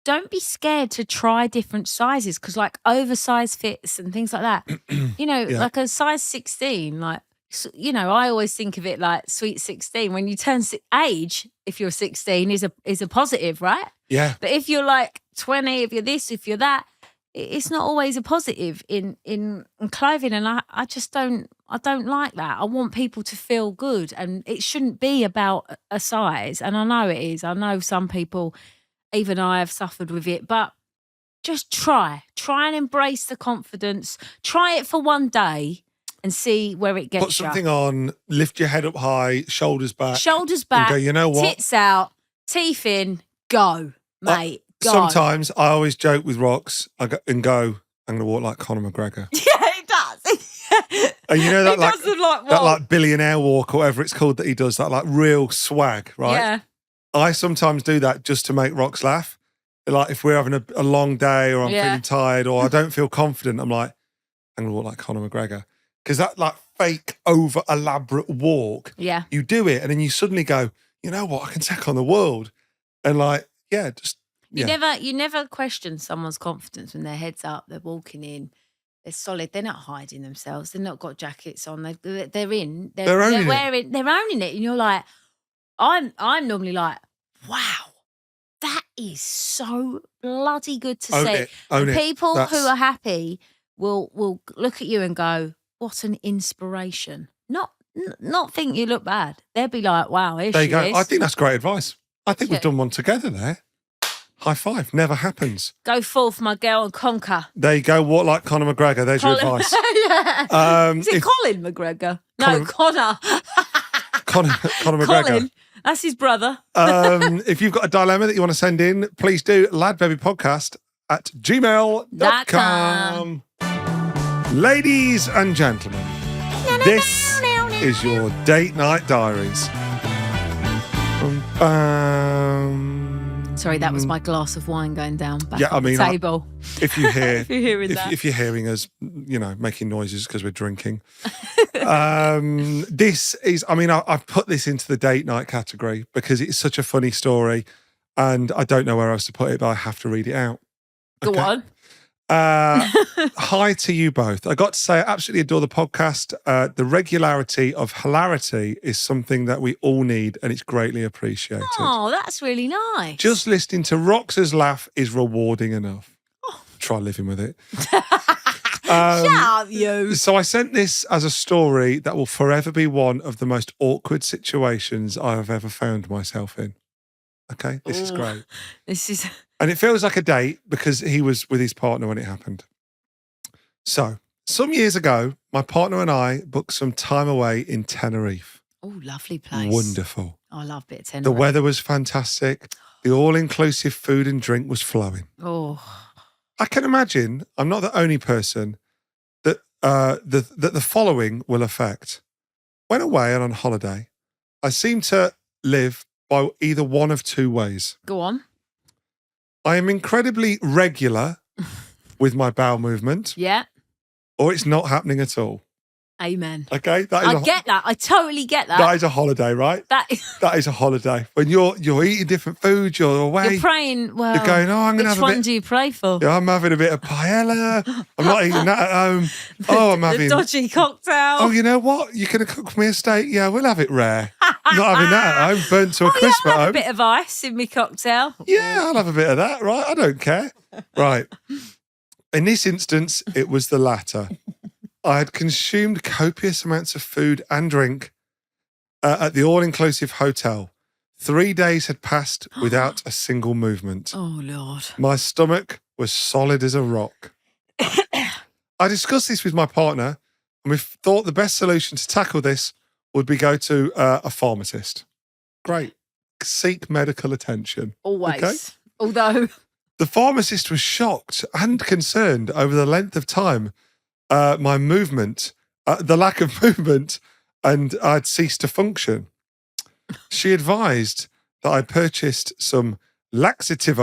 don't be scared to try different sizes because, like, oversized fits and things like that, you know, like a size 16, like, you know, I always think of it like sweet 16. When you turn age, if you're 16, is a positive, right? Yeah. But if you're like 20, if you're this, if you're that, it's not always a positive in clothing. And I just don't like that. I want people to feel good and it shouldn't be about a size. And I know it is. I know some people, even I, have suffered with it, but just try and embrace the confidence. Try it for one day and see where it gets you. Put something on, lift your head up high, shoulders back. Shoulders back, and go, you know what? Tits out, teeth in, go, mate. Go. Sometimes I always joke with Rox, I'm going to walk like Conor McGregor. Yeah, he does. And you know that that like billionaire walk or whatever it's called that he does, that like real swag, right? Yeah. I sometimes do that just to make Rox laugh. Like if we're having a long day or I'm feeling tired or I don't feel confident, I'm like, I'm going to walk like Conor McGregor. Because that like fake over elaborate walk, you do it and then you suddenly go, you know what, I can take on the world. And like, just. You never question someone's confidence when their head's up, they're walking in, they're solid, they're not hiding themselves, they've not got jackets on, they're owning it, and you're like, I'm normally like, wow, that is so bloody good to see. People who are happy will look at you and go, what an inspiration. Not think you look bad. They'll be like, wow, here there you she go. is. I think that's great advice. I think we've done one together there. High five. Never happens. Go forth, my girl, and conquer. There you go. Walk like Conor McGregor. There's your advice. Is it Colin McGregor? No, Conor. Conor McGregor. Colin. That's his brother. If you've got a dilemma that you want to send in, please do ladbabypodcast@gmail.com. Ladies and gentlemen, this is your date night diaries. Sorry, that was my glass of wine going down back on the table. If you hear, if you're hearing us, you know, making noises because we're drinking. This is, I've put this into the date night category because it's such a funny story, and I don't know where else to put it, but I have to read it out. Okay? Go on. Hi to you both. I got to say, I absolutely adore the podcast. The regularity of hilarity is something that we all need, and it's greatly appreciated. Oh, that's really nice. Just listening to Rox's laugh is rewarding enough. Try living with it. Shut up, you. So I sent this as a story that will forever be one of the most awkward situations I have ever found myself in. Okay, this is great. And it feels like a date because he was with his partner when it happened. So, some years ago, my partner and I booked some time away in Tenerife. Oh, lovely place. Wonderful. I love a bit of Tenerife. The weather was fantastic. The all-inclusive food and drink was flowing. Oh. I can imagine I'm not the only person that the following will affect. When away and on holiday, I seem to live by either one of two ways. Go on. I am incredibly regular with my bowel movement. Yeah. Or it's not happening at all. Amen. Okay? I get that. I totally get that. That is a holiday, right? That is a holiday. When you're eating different foods, you're away. You're praying, well, you're going, I'm going to have a bit. Which one do you pray for? Yeah, I'm having a bit of paella. I'm not eating that at home. Oh, I'm having. The dodgy cocktail. Oh, you know what? You're going to cook me a steak? Yeah, we'll have it rare. I'm not having that at home. Burnt to a crisp I'll at have home. a bit of ice in my cocktail. Yeah, I'll have a bit of that, right? I don't care. Right. In this instance, it was the latter. I had consumed copious amounts of food and drink at the all-inclusive hotel, 3 days had passed without a single movement. Oh, Lord. My stomach was solid as a rock. I discussed this with my partner, and we thought the best solution to tackle this would be go to a pharmacist. Great. Seek medical attention. Always. Okay? Although... The pharmacist was shocked and concerned over the length of time my movement, the lack of movement, and I'd ceased to function. She advised that I purchased some laxative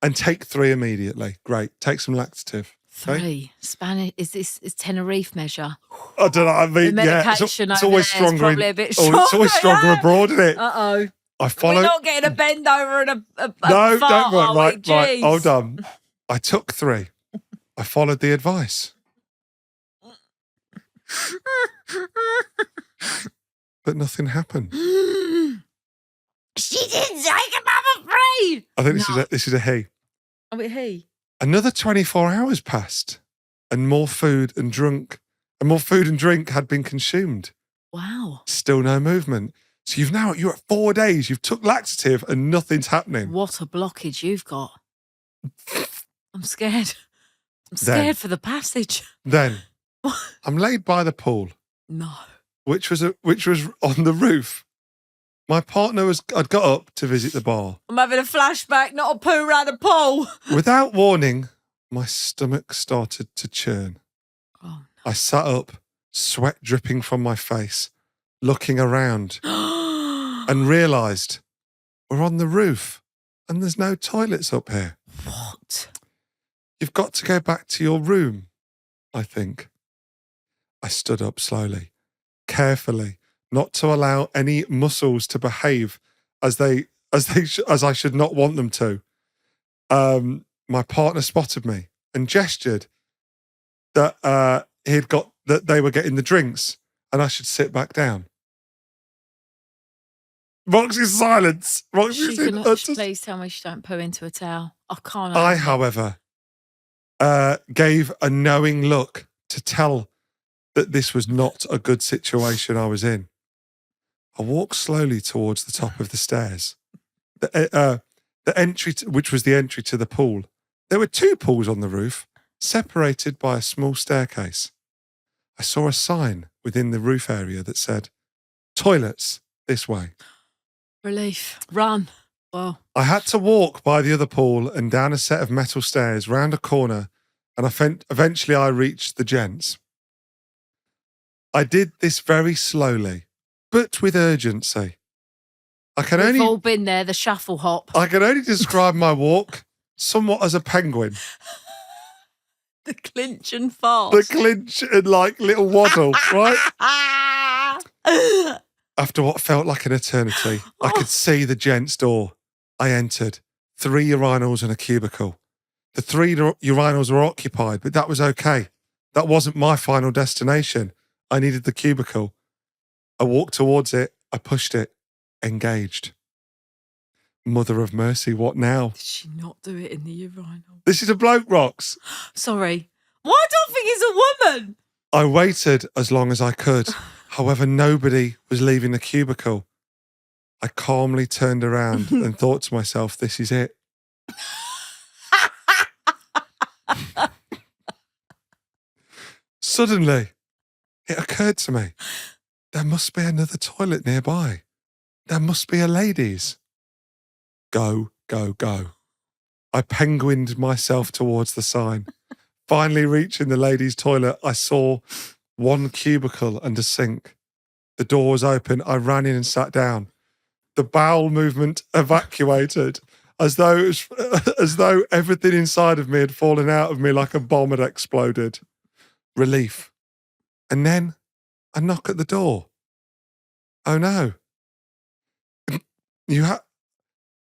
and take 3 immediately. Great. Take some laxative. 3. Spanish. Is Tenerife measure? I don't know. I mean, The yeah, medication it's over always there is stronger. probably a bit stronger. It's always stronger yeah. abroad, isn't it? Uh-oh. I We're followed. not getting a bend over and a No, fart, don't worry. are we? Right. Jeez. Hold on. I took 3. I followed the advice. But nothing happened. She didn't take another 3. I think this is a he. Oh, it he. Another 24 hours passed, and more food and drink had been consumed. Wow. Still no movement. So you're at 4 days. You've took laxative and nothing's happening. What a blockage you've got. I'm scared. I'm scared for the passage. Then I'm laid by the pool. No. Which was on the roof. My partner I'd got up to visit the bar. I'm having a flashback, not a poo around a pool. Without warning, my stomach started to churn. Oh, I sat up, sweat dripping from my face, looking around, and realised we're on the roof and there's no toilets up here. What? You've got to go back to your room, I think. I stood up slowly, carefully, not to allow any muscles to behave as I should not want them to. My partner spotted me and gestured that that they were getting the drinks and I should sit back down. Roxy's silence. Please tell me she don't poo into a towel. I can't. I, however, gave a knowing look to tell that this was not a good situation I was in. I walked slowly towards the top of the stairs, the entry, which was the entry to the pool. There were 2 pools on the roof, separated by a small staircase. I saw a sign within the roof area that said, "Toilets this way." Relief. Run. Well, I had to walk by the other pool and down a set of metal stairs, round a corner, and eventually I reached the gents. I did this very slowly, but with urgency. we've all been there, the shuffle hop. I can only describe my walk somewhat as a penguin. The clinch and fast. The clinch and little waddle, right? After what felt like an eternity, I could see the gents' door. I entered. 3 urinals and a cubicle. The 3 urinals were occupied, but that was okay. That wasn't my final destination. I needed the cubicle. I walked towards it. I pushed it. Engaged. Mother of mercy, what now? Did she not do it in the urinal? This is a bloke, Rox. Sorry. Why do I think it's a woman? I waited as long as I could. However, nobody was leaving the cubicle. I calmly turned around and thought to myself, this is it. Suddenly, it occurred to me, there must be another toilet nearby. There must be a ladies'. Go, go, go. I penguined myself towards the sign. Finally reaching the ladies' toilet, I saw 1 cubicle and a sink. The door was open. I ran in and sat down. The bowel movement evacuated, as though everything inside of me had fallen out of me like a bomb had exploded. Relief. And then a knock at the door. Oh no.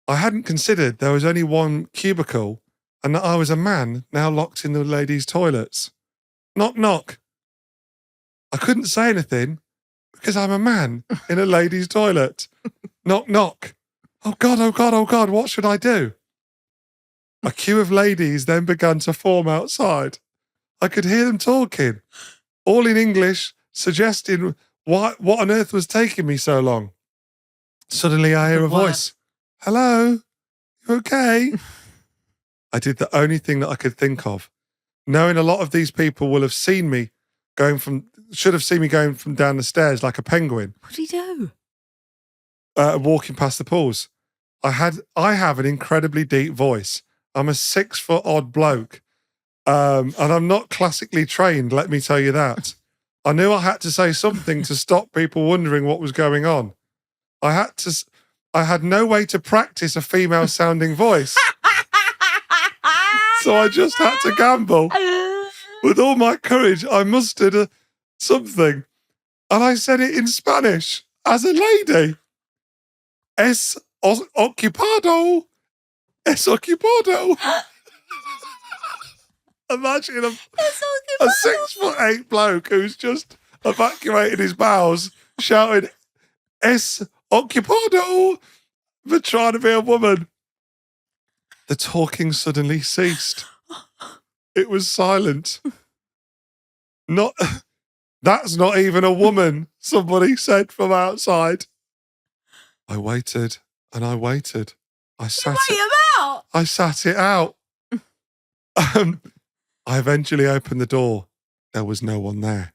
I hadn't considered there was only 1 cubicle and that I was a man now locked in the ladies' toilets. Knock, knock. I couldn't say anything because I'm a man in a ladies' toilet. Knock, knock. Oh God, oh God, oh God, what should I do? A queue of ladies then began to form outside. I could hear them talking, all in English, suggesting what on earth was taking me so long. Suddenly I hear a Good work. voice. Hello? You okay? I did the only thing that I could think of. Knowing a lot of these people will have seen me should have seen me going from down the stairs like a penguin, What did he do? walking past the pools. I have an incredibly deep voice. I'm a 6-foot odd bloke. And I'm not classically trained, let me tell you that. I knew I had to say something to stop people wondering what was going on. I had no way to practice a female sounding voice. So I just had to gamble. With all my courage, I mustered something. And I said it in Spanish as a lady. Es ocupado. Es ocupado. Imagine a 6'8" bloke who's just evacuated his bowels shouting, Es ocupado, for trying to be a woman. The talking suddenly ceased. It was silent. That's not even a woman, somebody said from outside. I waited and I waited. I sat it out. I eventually opened the door. There was no one there.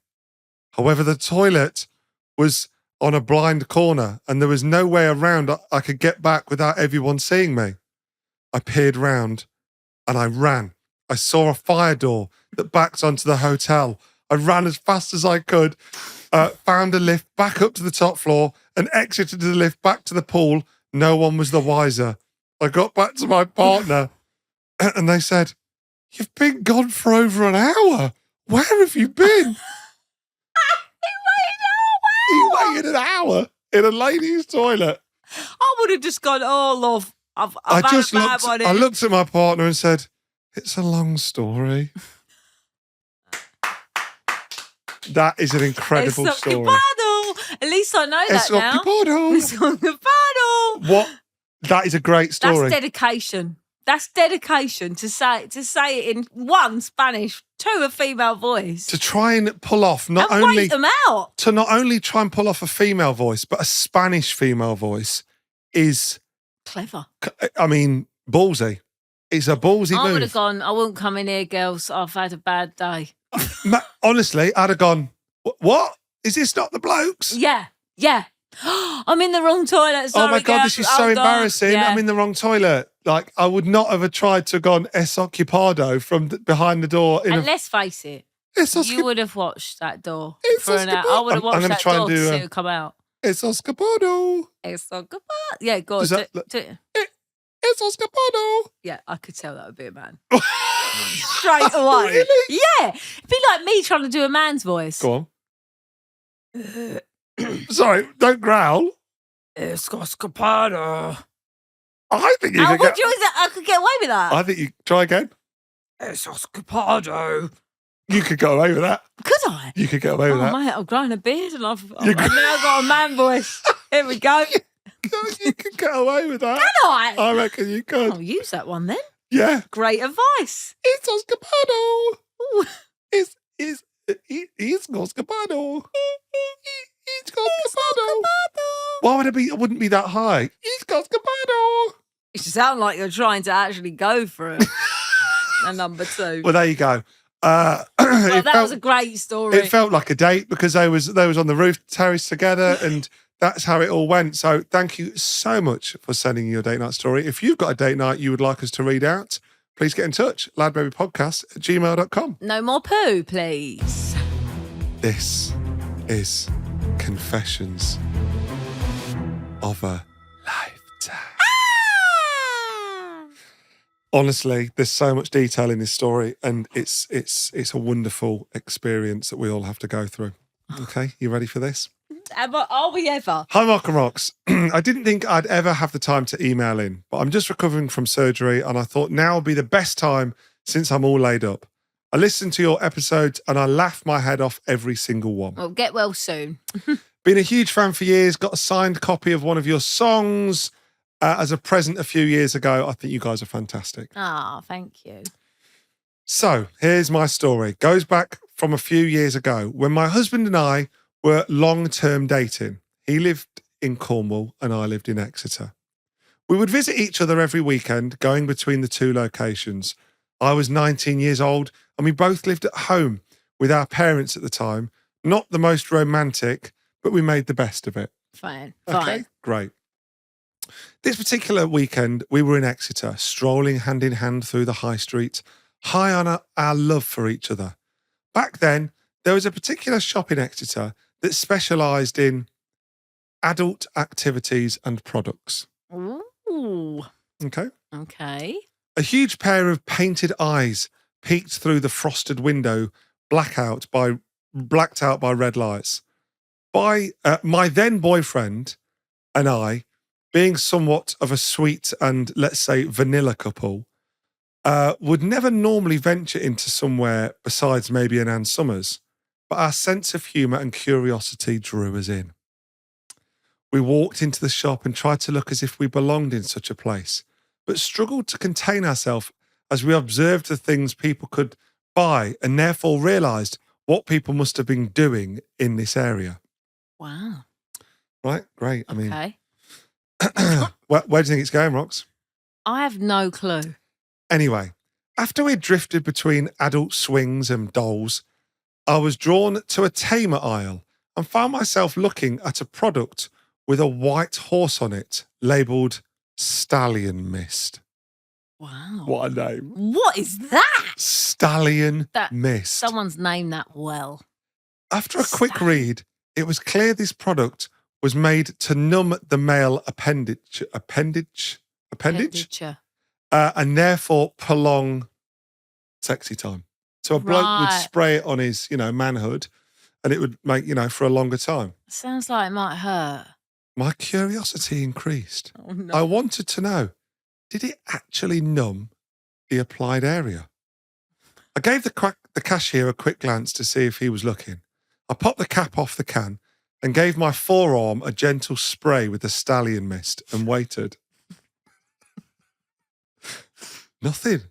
However, the toilet was on a blind corner and there was no way around I could get back without everyone seeing me. I peered round and I ran. I saw a fire door that backed onto the hotel. I ran as fast as I could, found a lift back up to the top floor and exited the lift back to the pool. No one was the wiser. I got back to my partner and they said, "You've been gone for over an hour. Where have you been?" He waited an hour in a ladies' toilet. I would have just gone, "Oh, love, I've I looked at my partner and said, "It's a long story." That is an incredible story. At least I know that now. Es ocupado. What? That is a great story. That's dedication. That's dedication to say it in one Spanish, two a female voice. To try and pull off not and only wait them out. To not only try and pull off a female voice, but a Spanish female voice is clever. I mean, ballsy. It's a ballsy move. I would have gone, "I won't come in here, girls. I've had a bad day." Honestly, I'd have gone, "What? Is this not the blokes?" Yeah. I'm in the wrong toilet. Sorry, oh my God, girls. this is so embarrassing. Yeah. I'm in the wrong toilet. Like, I would not have tried to have gone es ocupado from behind the door. And let's face it, you would have watched that door for an hour. I would have watched that door to see it come out. Es ocupado. Es ocupado. Yeah, go on. Es ocupado. Yeah, I could tell that would be a man. Straight away. Really? Yeah. It'd be like me trying to do a man's voice. Go on. Sorry, don't growl. Es ocupado. I think you could I could get away with that. I think you try again. Es ocupado. You could get away with that. Could I? You could get away with that. Mate, I've grown a beard and I've now got a man voice. Here we go. You could get away with that. Can I? I reckon you could. I'll use that one then. Yeah. Great advice. It's Oscapado. It's Oscapado. It's Oscapado. Why would it wouldn't be that high? It's Oscapado. You sound like you're trying to actually go for it. A number two. Well, there you go. That was a great story. It felt like a date because they was on the roof terrace together and that's how it all went. So thank you so much for sending your date night story. If you've got a date night you would like us to read out, please get in touch. LadBabyPodcast@gmail.com. No more poo, please. This is Confessions of a Lifetime. Honestly, there's so much detail in this story and it's a wonderful experience that we all have to go through. Okay, you ready for this? Are we ever? Hi, Mark and Rox. I didn't think I'd ever have the time to email in, but I'm just recovering from surgery and I thought now would be the best time since I'm all laid up. I listened to your episodes and I laughed my head off every single one. Well, get well soon. Been a huge fan for years, got a signed copy of one of your songs as a present a few years ago. I think you guys are fantastic. Ah, thank you. So here's my story. Goes back from a few years ago when my husband and I were long-term dating. He lived in Cornwall and I lived in Exeter. We would visit each other every weekend, going between the two locations. I was 19 years old and we both lived at home with our parents at the time. Not the most romantic, but we made the best of it. Fine. Okay, great. This particular weekend, we were in Exeter, strolling hand in hand through the high street, high on our love for each other. Back then, there was a particular shop in Exeter that specialised in adult activities and products. Ooh. Okay. Okay. A huge pair of painted eyes peeked through the frosted window, blacked out by red lights. By my then boyfriend and I, being somewhat of a sweet and, let's say, vanilla couple, would never normally venture into somewhere besides maybe an Ann Summers, but our sense of humour and curiosity drew us in. We walked into the shop and tried to look as if we belonged in such a place, but struggled to contain ourselves as we observed the things people could buy and therefore realised what people must have been doing in this area. Wow. Right? Great. I mean, Okay. where do you think it's going, Rox? I have no clue. Anyway, after we drifted between adult swings and dolls, I was drawn to a tamer aisle and found myself looking at a product with a white horse on it, labelled Stallion Mist. Wow. What a name. What is that? Stallion Mist. Someone's named that well. After a quick read, it was clear this product was made to numb the male appendage, and therefore prolong sexy time. So a bloke would spray it on his, manhood, and it would make, for a longer time. Sounds like it might hurt. My curiosity increased. Oh, no. I wanted to know, did it actually numb the applied area? I gave the cashier a quick glance to see if he was looking. I popped the cap off the can and gave my forearm a gentle spray with the Stallion Mist and waited. Nothing.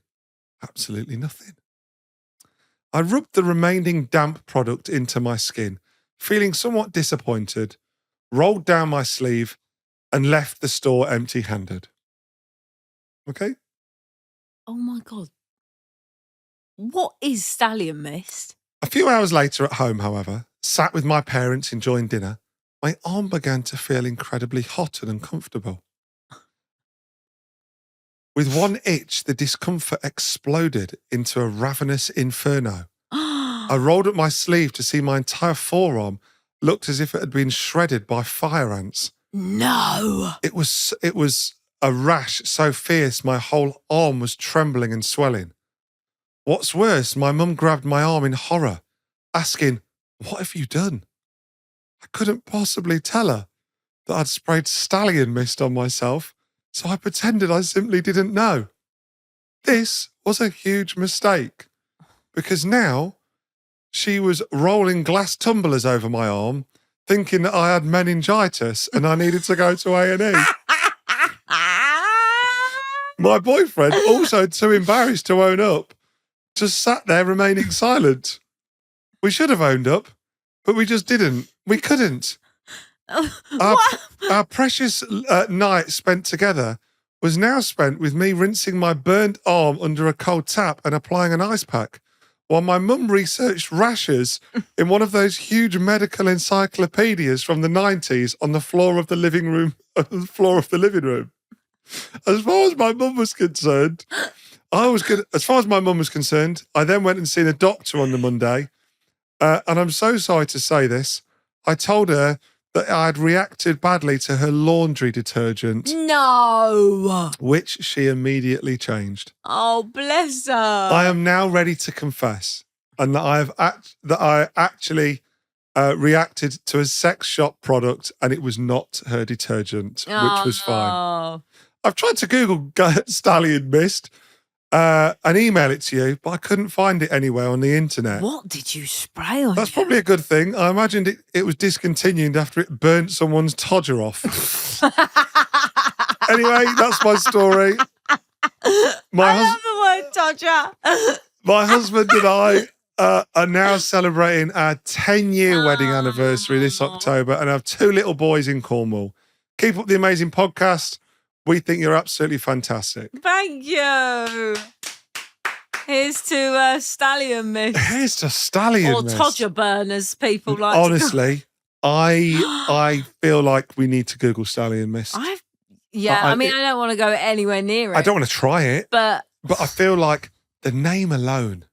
Absolutely nothing. I rubbed the remaining damp product into my skin, feeling somewhat disappointed, rolled down my sleeve, and left the store empty-handed. Okay? Oh my God. What is Stallion Mist? A few hours later at home, however, sat with my parents enjoying dinner, my arm began to feel incredibly hot and uncomfortable. With one itch, the discomfort exploded into a ravenous inferno. I rolled up my sleeve to see my entire forearm looked as if it had been shredded by fire ants. No. It was a rash so fierce my whole arm was trembling and swelling. What's worse, my mum grabbed my arm in horror, asking, "What have you done?" I couldn't possibly tell her that I'd sprayed Stallion Mist on myself, so I pretended I simply didn't know. This was a huge mistake, because now she was rolling glass tumblers over my arm, thinking that I had meningitis and I needed to go to A&E. My boyfriend, also too embarrassed to own up, just sat there remaining silent. We should have owned up, but we just didn't. We couldn't. Our precious night spent together was now spent with me rinsing my burnt arm under a cold tap and applying an ice pack, while my mum researched rashes in one of those huge medical encyclopedias from the 90s on the floor of the living room. As far as my mum was concerned, I then went and seen a doctor on the Monday, and I'm so sorry to say this. I told her that I had reacted badly to her laundry detergent. No. Which she immediately changed. Oh, bless her. I am now ready to confess, and that I actually reacted to a sex shop product, and it was not her detergent, which was fine. I've tried to Google Stallion Mist and email it to you, but I couldn't find it anywhere on the internet. What did you spray on? That's probably a good thing. I imagined it was discontinued after it burnt someone's todger off. Anyway, that's my story. I love the word todger. My husband and I are now celebrating our 10-year wedding anniversary this October and have 2 little boys in Cornwall. Keep up the amazing podcast. We think you're absolutely fantastic. Thank you. Here's to Stallion Mist. Here's to Stallion or Mist. Todger burn, as people like Honestly, I feel like we need to Google Stallion Mist. I don't want to go anywhere near it. I don't want to try it, but I feel like the name alone.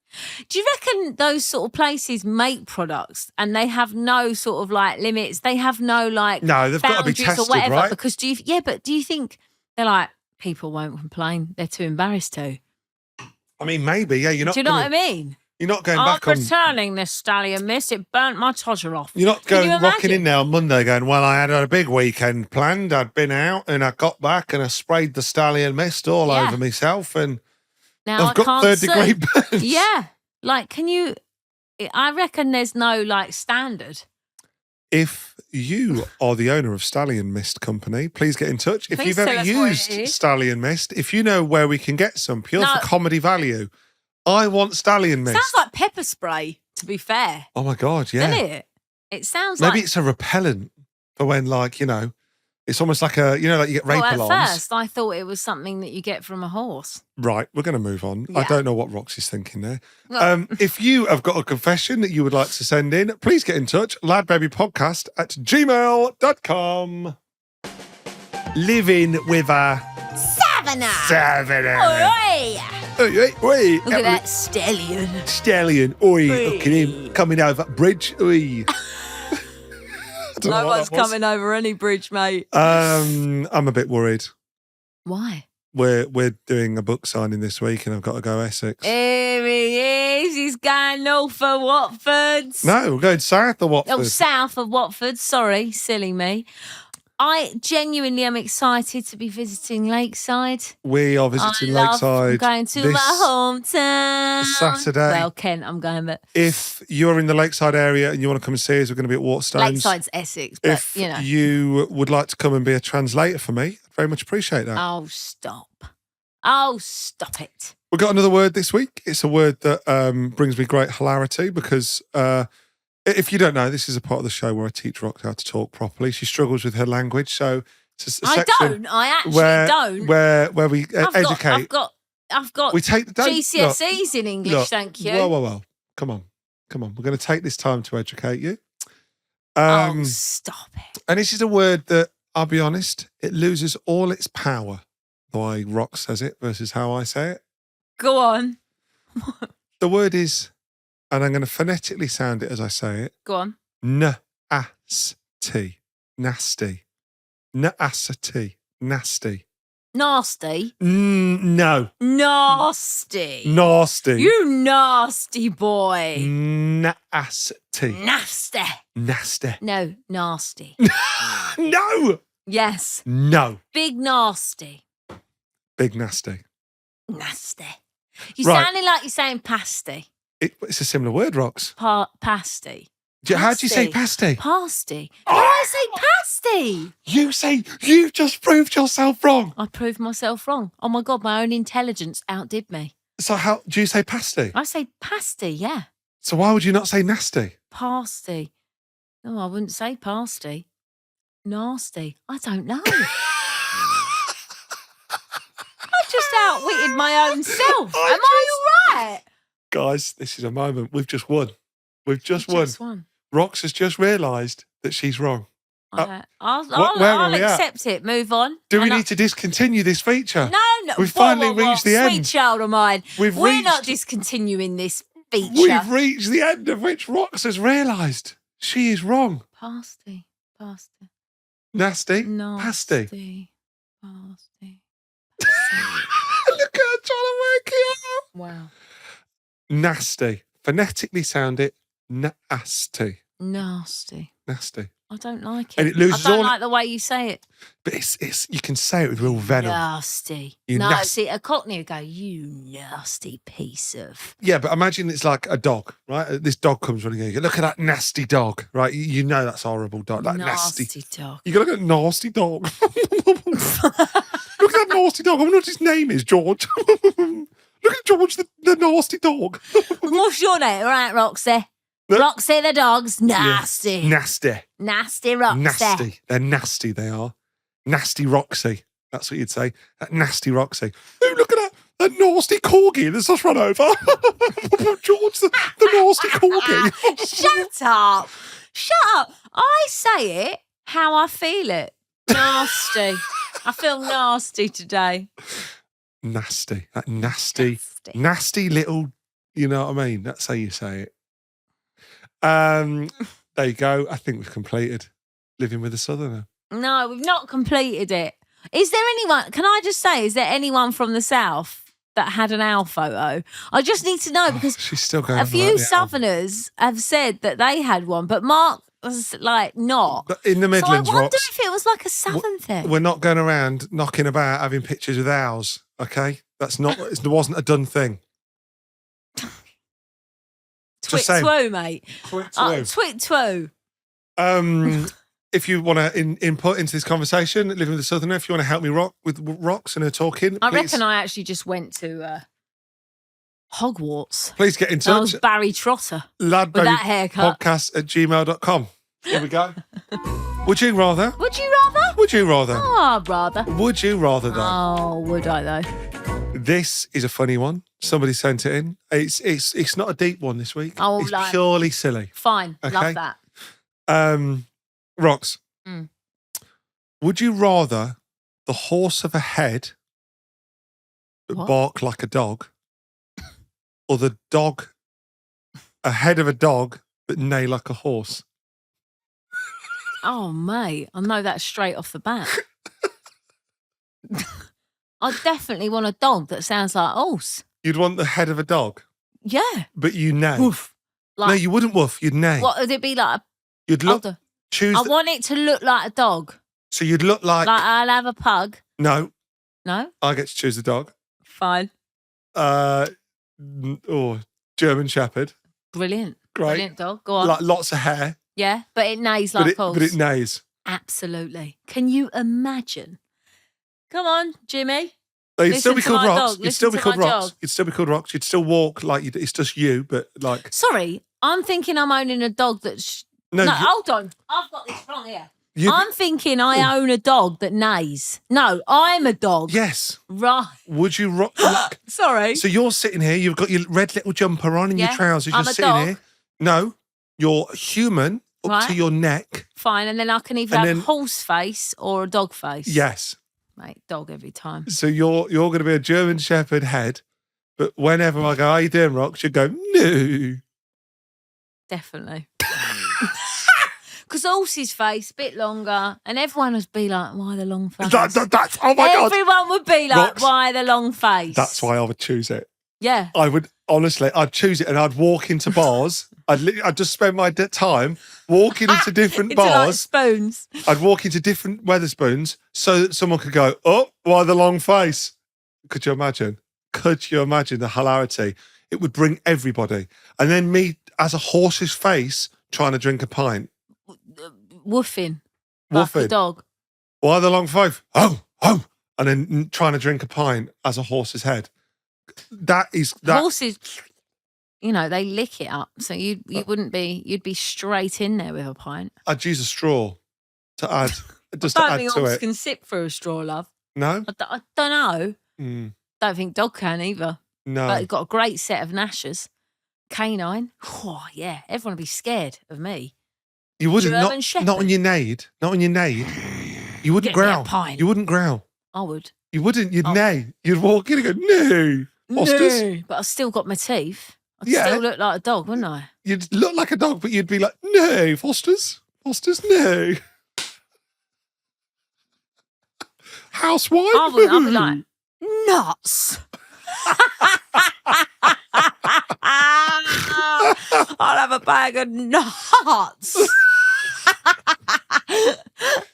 Do you reckon those sort of places make products and they have no sort of like limits? They have no like no, they've got to be boundaries tested, or whatever. right? Because do you think they're like people won't complain? They're too embarrassed to. I mean, maybe. Yeah, you're not. Do you know what I mean? You're not going back I'm on. returning this Stallion Mist. It burnt my Todger off. You're not going you rocking in imagine? there on Monday going, well, I had a big weekend planned. I'd been out and I got back and I sprayed the Stallion Mist all Yeah. over myself and Now I've got can't third-degree see. burns. Yeah. Like, can you... I reckon there's no, like, standard. If you are the owner of Stallion Mist Company, please get in touch. If Please you've tell ever us what it used is. Stallion Mist, if you know where we can get some pure No. for comedy value, I want Stallion Mist. Sounds like pepper spray, to be fair. Oh, my God, yeah. Doesn't it? It sounds Maybe like... it's a repellent for when, like, you know, it's almost like a, you know, like you get rape Well, at alarms. first, I thought it was something that you get from a horse. Right, we're going to move on. I Yeah. don't know what Rox is thinking there. Well- If you have got a confession that you would like to send in, please get in touch. LadBabyPodcast@gmail.com. Living with a Savannah. Oi! Oi, Look at that stallion. Stallion. Oi, Oi. look at him coming over bridge. Oi. I don't know No what one's that was. coming over any bridge, mate. I'm a bit worried. Why? We're doing a book signing this week and I've got to go Essex. Here he is. He's going north for Watford. No, we're going south of Watford. Oh, south of Watford. Sorry, silly me. I genuinely am excited to be visiting Lakeside. We are visiting I'm Lakeside going to this my hometown. Saturday. Well, Kent, I'm going, but If you're in the Lakeside area and you want to come and see us, we're going to be at Waterstones. Lakeside's Essex, but If you know. you would like to come and be a translator for me, I'd very much appreciate that. Oh, stop. Oh, stop it. We've got another word this week. It's a word that brings me great hilarity because if you don't know, this is a part of the show where I teach Rox how to talk properly. She struggles with her language, so it's a I section don't. I actually where, don't. Where we educate. I've got we take the GCSEs in English, look, thank you. Whoa. Come on. We're going to take this time to educate you. Oh, stop it. And this is a word that, I'll be honest, it loses all its power, the way Rox says it versus how I say it. Go on. The word is, and I'm going to phonetically sound it as I say it, Go on. nasty. Nasty. Nasty. Nasty. Nasty. No. Nasty. Nasty. You nasty boy. Nasty. Nasty. Nasty. No, nasty. No. Yes. No. Big nasty. Big nasty. Nasty. You Right. sounded like you're saying pasty. It's a similar word, Rox. Pasty. How do you say pasty? Pasty. How do I say pasty? You say you've just proved yourself wrong. I proved myself wrong. Oh my God, my own intelligence outdid me. So how do you say pasty? I say pasty, yeah. So why would you not say nasty? Pasty. No, I wouldn't say pasty. Nasty. I don't know. I just outwitted my own self. Am I all right? Guys, this is a moment. We've just won. We've just won. Just one. Rox has just realised that she's wrong. I'll where are we at? accept it. Move on. Do we And need to discontinue this feature? No. We've Whoa, finally whoa, whoa. reached the Sweet end. child of mine. We're not discontinuing this feature. We've reached the end of which Rox has realised she is wrong. Pasty. Nasty. Nasty. Pasty. Pasty. Look at her trying to work it out. Wow. Nasty. Phonetically sound it nasty. Nasty. Nasty. I don't like it. And it loses I don't all- like the way you say it. But it's you can say it with real venom. Nasty. You no, nasty- see, a Cockney would go, you nasty piece of... Yeah, but imagine it's like a dog, right? This dog comes running in. You go, look at that nasty dog, right? You know that's a horrible dog. Like nasty. dog. You go, look at that nasty dog. Look at that nasty dog. I wonder what his name is, George. Look at George, the nasty dog. What's your name? All right, Roxy. Look- Roxy the dog's nasty. Nasty. Nasty Roxy. Nasty. They're nasty, they are. Nasty Roxy. That's what you'd say. That nasty Roxy. Oh, look at that nasty corgi that's just run over. George, the nasty corgi. Shut up. Shut up. I say it how I feel it. Nasty. I feel nasty today. Nasty. That nasty little, you know what I mean? That's how you say it. There you go. I think we've completed Living with a Southerner. No, we've not completed it. Is there anyone, can I just say, is there anyone from the South that had an owl photo? I just need to know because she's still going a few Southerners have said that they had one, but Mark was like not. But in the Midlands, so I wonder Rox, if it was like a Southern thing. We're not going around knocking about having pictures with owls, okay? That's not, it wasn't a done thing. Twit twoo, mate. Twit twoo. Twit twoo. If you want to input into this conversation, Living with a Southerner, if you want to help me with Rox and her talking, I reckon I actually just went to Hogwarts. Please get in touch. I was Barry Trotter LadBaby with that haircut. podcast@gmail.com. Here we go. Would you rather? Would you rather? Would you rather? Oh, I'd rather. Would you rather, though? Oh, would I, though? This is a funny one. Somebody sent it in. It's not a deep one this week. Oh, it's like, purely silly. Fine. Okay? Love that. Rox, would you rather the horse have a head that bark like a dog, or the dog a head of a dog but neigh like a horse? Oh, mate, I know that straight off the bat. I definitely want a dog that sounds like a horse. You'd want the head of a dog? Yeah. But you neigh. Woof. No, you wouldn't woof, you'd neigh. What would it be like? You'd look, choose. I want it to look like a dog. So you'd look like I'll have a pug. No. No? I get to choose the dog. Fine. German Shepherd. Brilliant. Great. Brilliant dog. Go on. Like lots of hair. Yeah, but it neighs like a horse. But it neighs. Absolutely. Can you imagine? Come on, Jimmy. You'd still be called Rox. You'd still be called Rox. Dog. You'd still be called Rox. You'd still walk like it's just you, but like. Sorry, I'm thinking I'm owning a dog that's. No, hold on. I've got this wrong here. I'm thinking I own a dog that neighs. No, I'm a dog. Yes. Right. Would you Sorry. So you're sitting here, you've got your red little jumper on and your trousers, you're sitting dog. here. No, you're human up to your neck. Fine, and then I can either have a horse face or a dog face. Yes. Mate, dog every time. So you're going to be a German Shepherd head, but whenever I go, how you doing, Rox? You go, no. Definitely. Because horse's face, a bit longer, and everyone would be like, why the long face? That's, oh my God. Everyone would be like, Rox, why the long face? That's why I would choose it. Yeah. I would, honestly, I'd choose it and I'd walk into bars. I'd just spend my time walking into different bars. Like spoons. I'd walk into different Weatherspoons so that someone could go, oh, why the long face? Could you imagine? Could you imagine the hilarity? It would bring everybody. And then me as a horse's face trying to drink a pint. Woofing. Like a dog. Why the long face? Oh. And then trying to drink a pint as a horse's head. That. Horses, they lick it up. So you wouldn't be, you'd be straight in there with a pint. I'd use a straw to add, just I to don't add think to horse it. can sip through a straw, love. No? I don't know. Don't think dog can either. No. But it's got a great set of gnashers. Canine. Oh, yeah. Everyone would be scared of me. You wouldn't. German Not when you neighed. Not when you neighed. You wouldn't growl. You wouldn't growl. I would. You wouldn't. You'd neigh. You'd walk in and go, no. Fosters. No. But I've still got my teeth. I'd still look like a dog, wouldn't I? You'd look like a dog, but you'd be like, no, Fosters. Fosters, no. Housewife. I'd be like, nuts. I'll have a bag of nuts.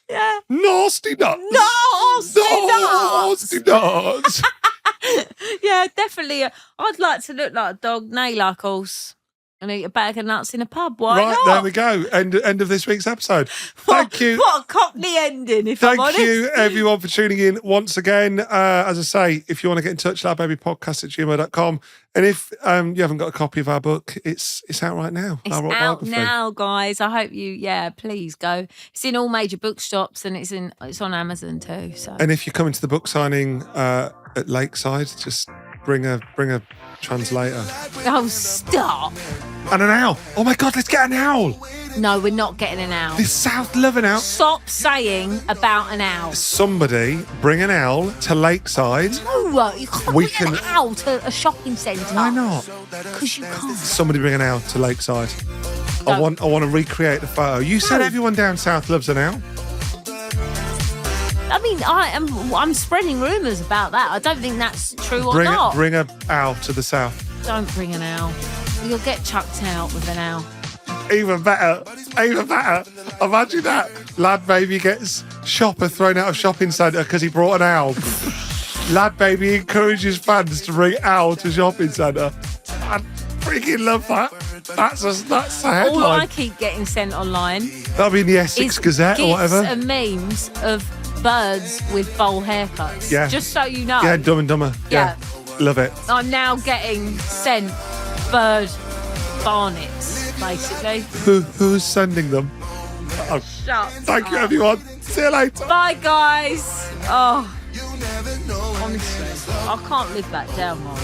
Yeah. Nasty nuts. Nasty nuts. Yeah, definitely. I'd like to look like a dog, neigh like a horse. and eat a bag of nuts in a pub. Why Right, not? there we go. End of this week's episode. Thank you. What a Cockney ending, if I'm honest. Thank you, everyone, for tuning in once again. As I say, if you want to get in touch, LadBabyPodcast@gmail.com. And if you haven't got a copy of our book, it's out right now. It's our out autobiography. now, guys. I hope please go. It's in all major bookshops and it's on Amazon too. So. And if you're coming to the book signing at Lakeside, just bring a translator. Oh, stop. And an owl. Oh my God, let's get an owl. No, we're not getting an owl. The South love an owl. Stop saying about an owl. Somebody bring an owl to Lakeside. No, you can't We bring an can- owl to a shopping centre. Why not? Because you can't. Somebody bring an owl to Lakeside. I No. want to recreate the photo. You said No. everyone down south loves an owl. I mean, I'm spreading rumours about that. I don't think that's true or not. Bring a owl to the south. Don't bring an owl. You'll get chucked out with an owl. Even better. Imagine that. LadBaby gets shopper thrown out of shopping centre because he brought an owl. LadBaby encourages fans to bring owl to shopping centre. I freaking love that. That's the headline. All I keep getting sent online That'll be in the Essex is Gazette or gifs whatever. and memes of birds with bowl haircuts. Yeah. Just so you know. Yeah, Dumb and Dumber. Yeah. Love it. I'm now getting sent bird barnets, basically. Who's sending them? Oh, Shut thank you, up. everyone. See you later. Bye, guys. Oh, honestly, I can't live that down, Mark.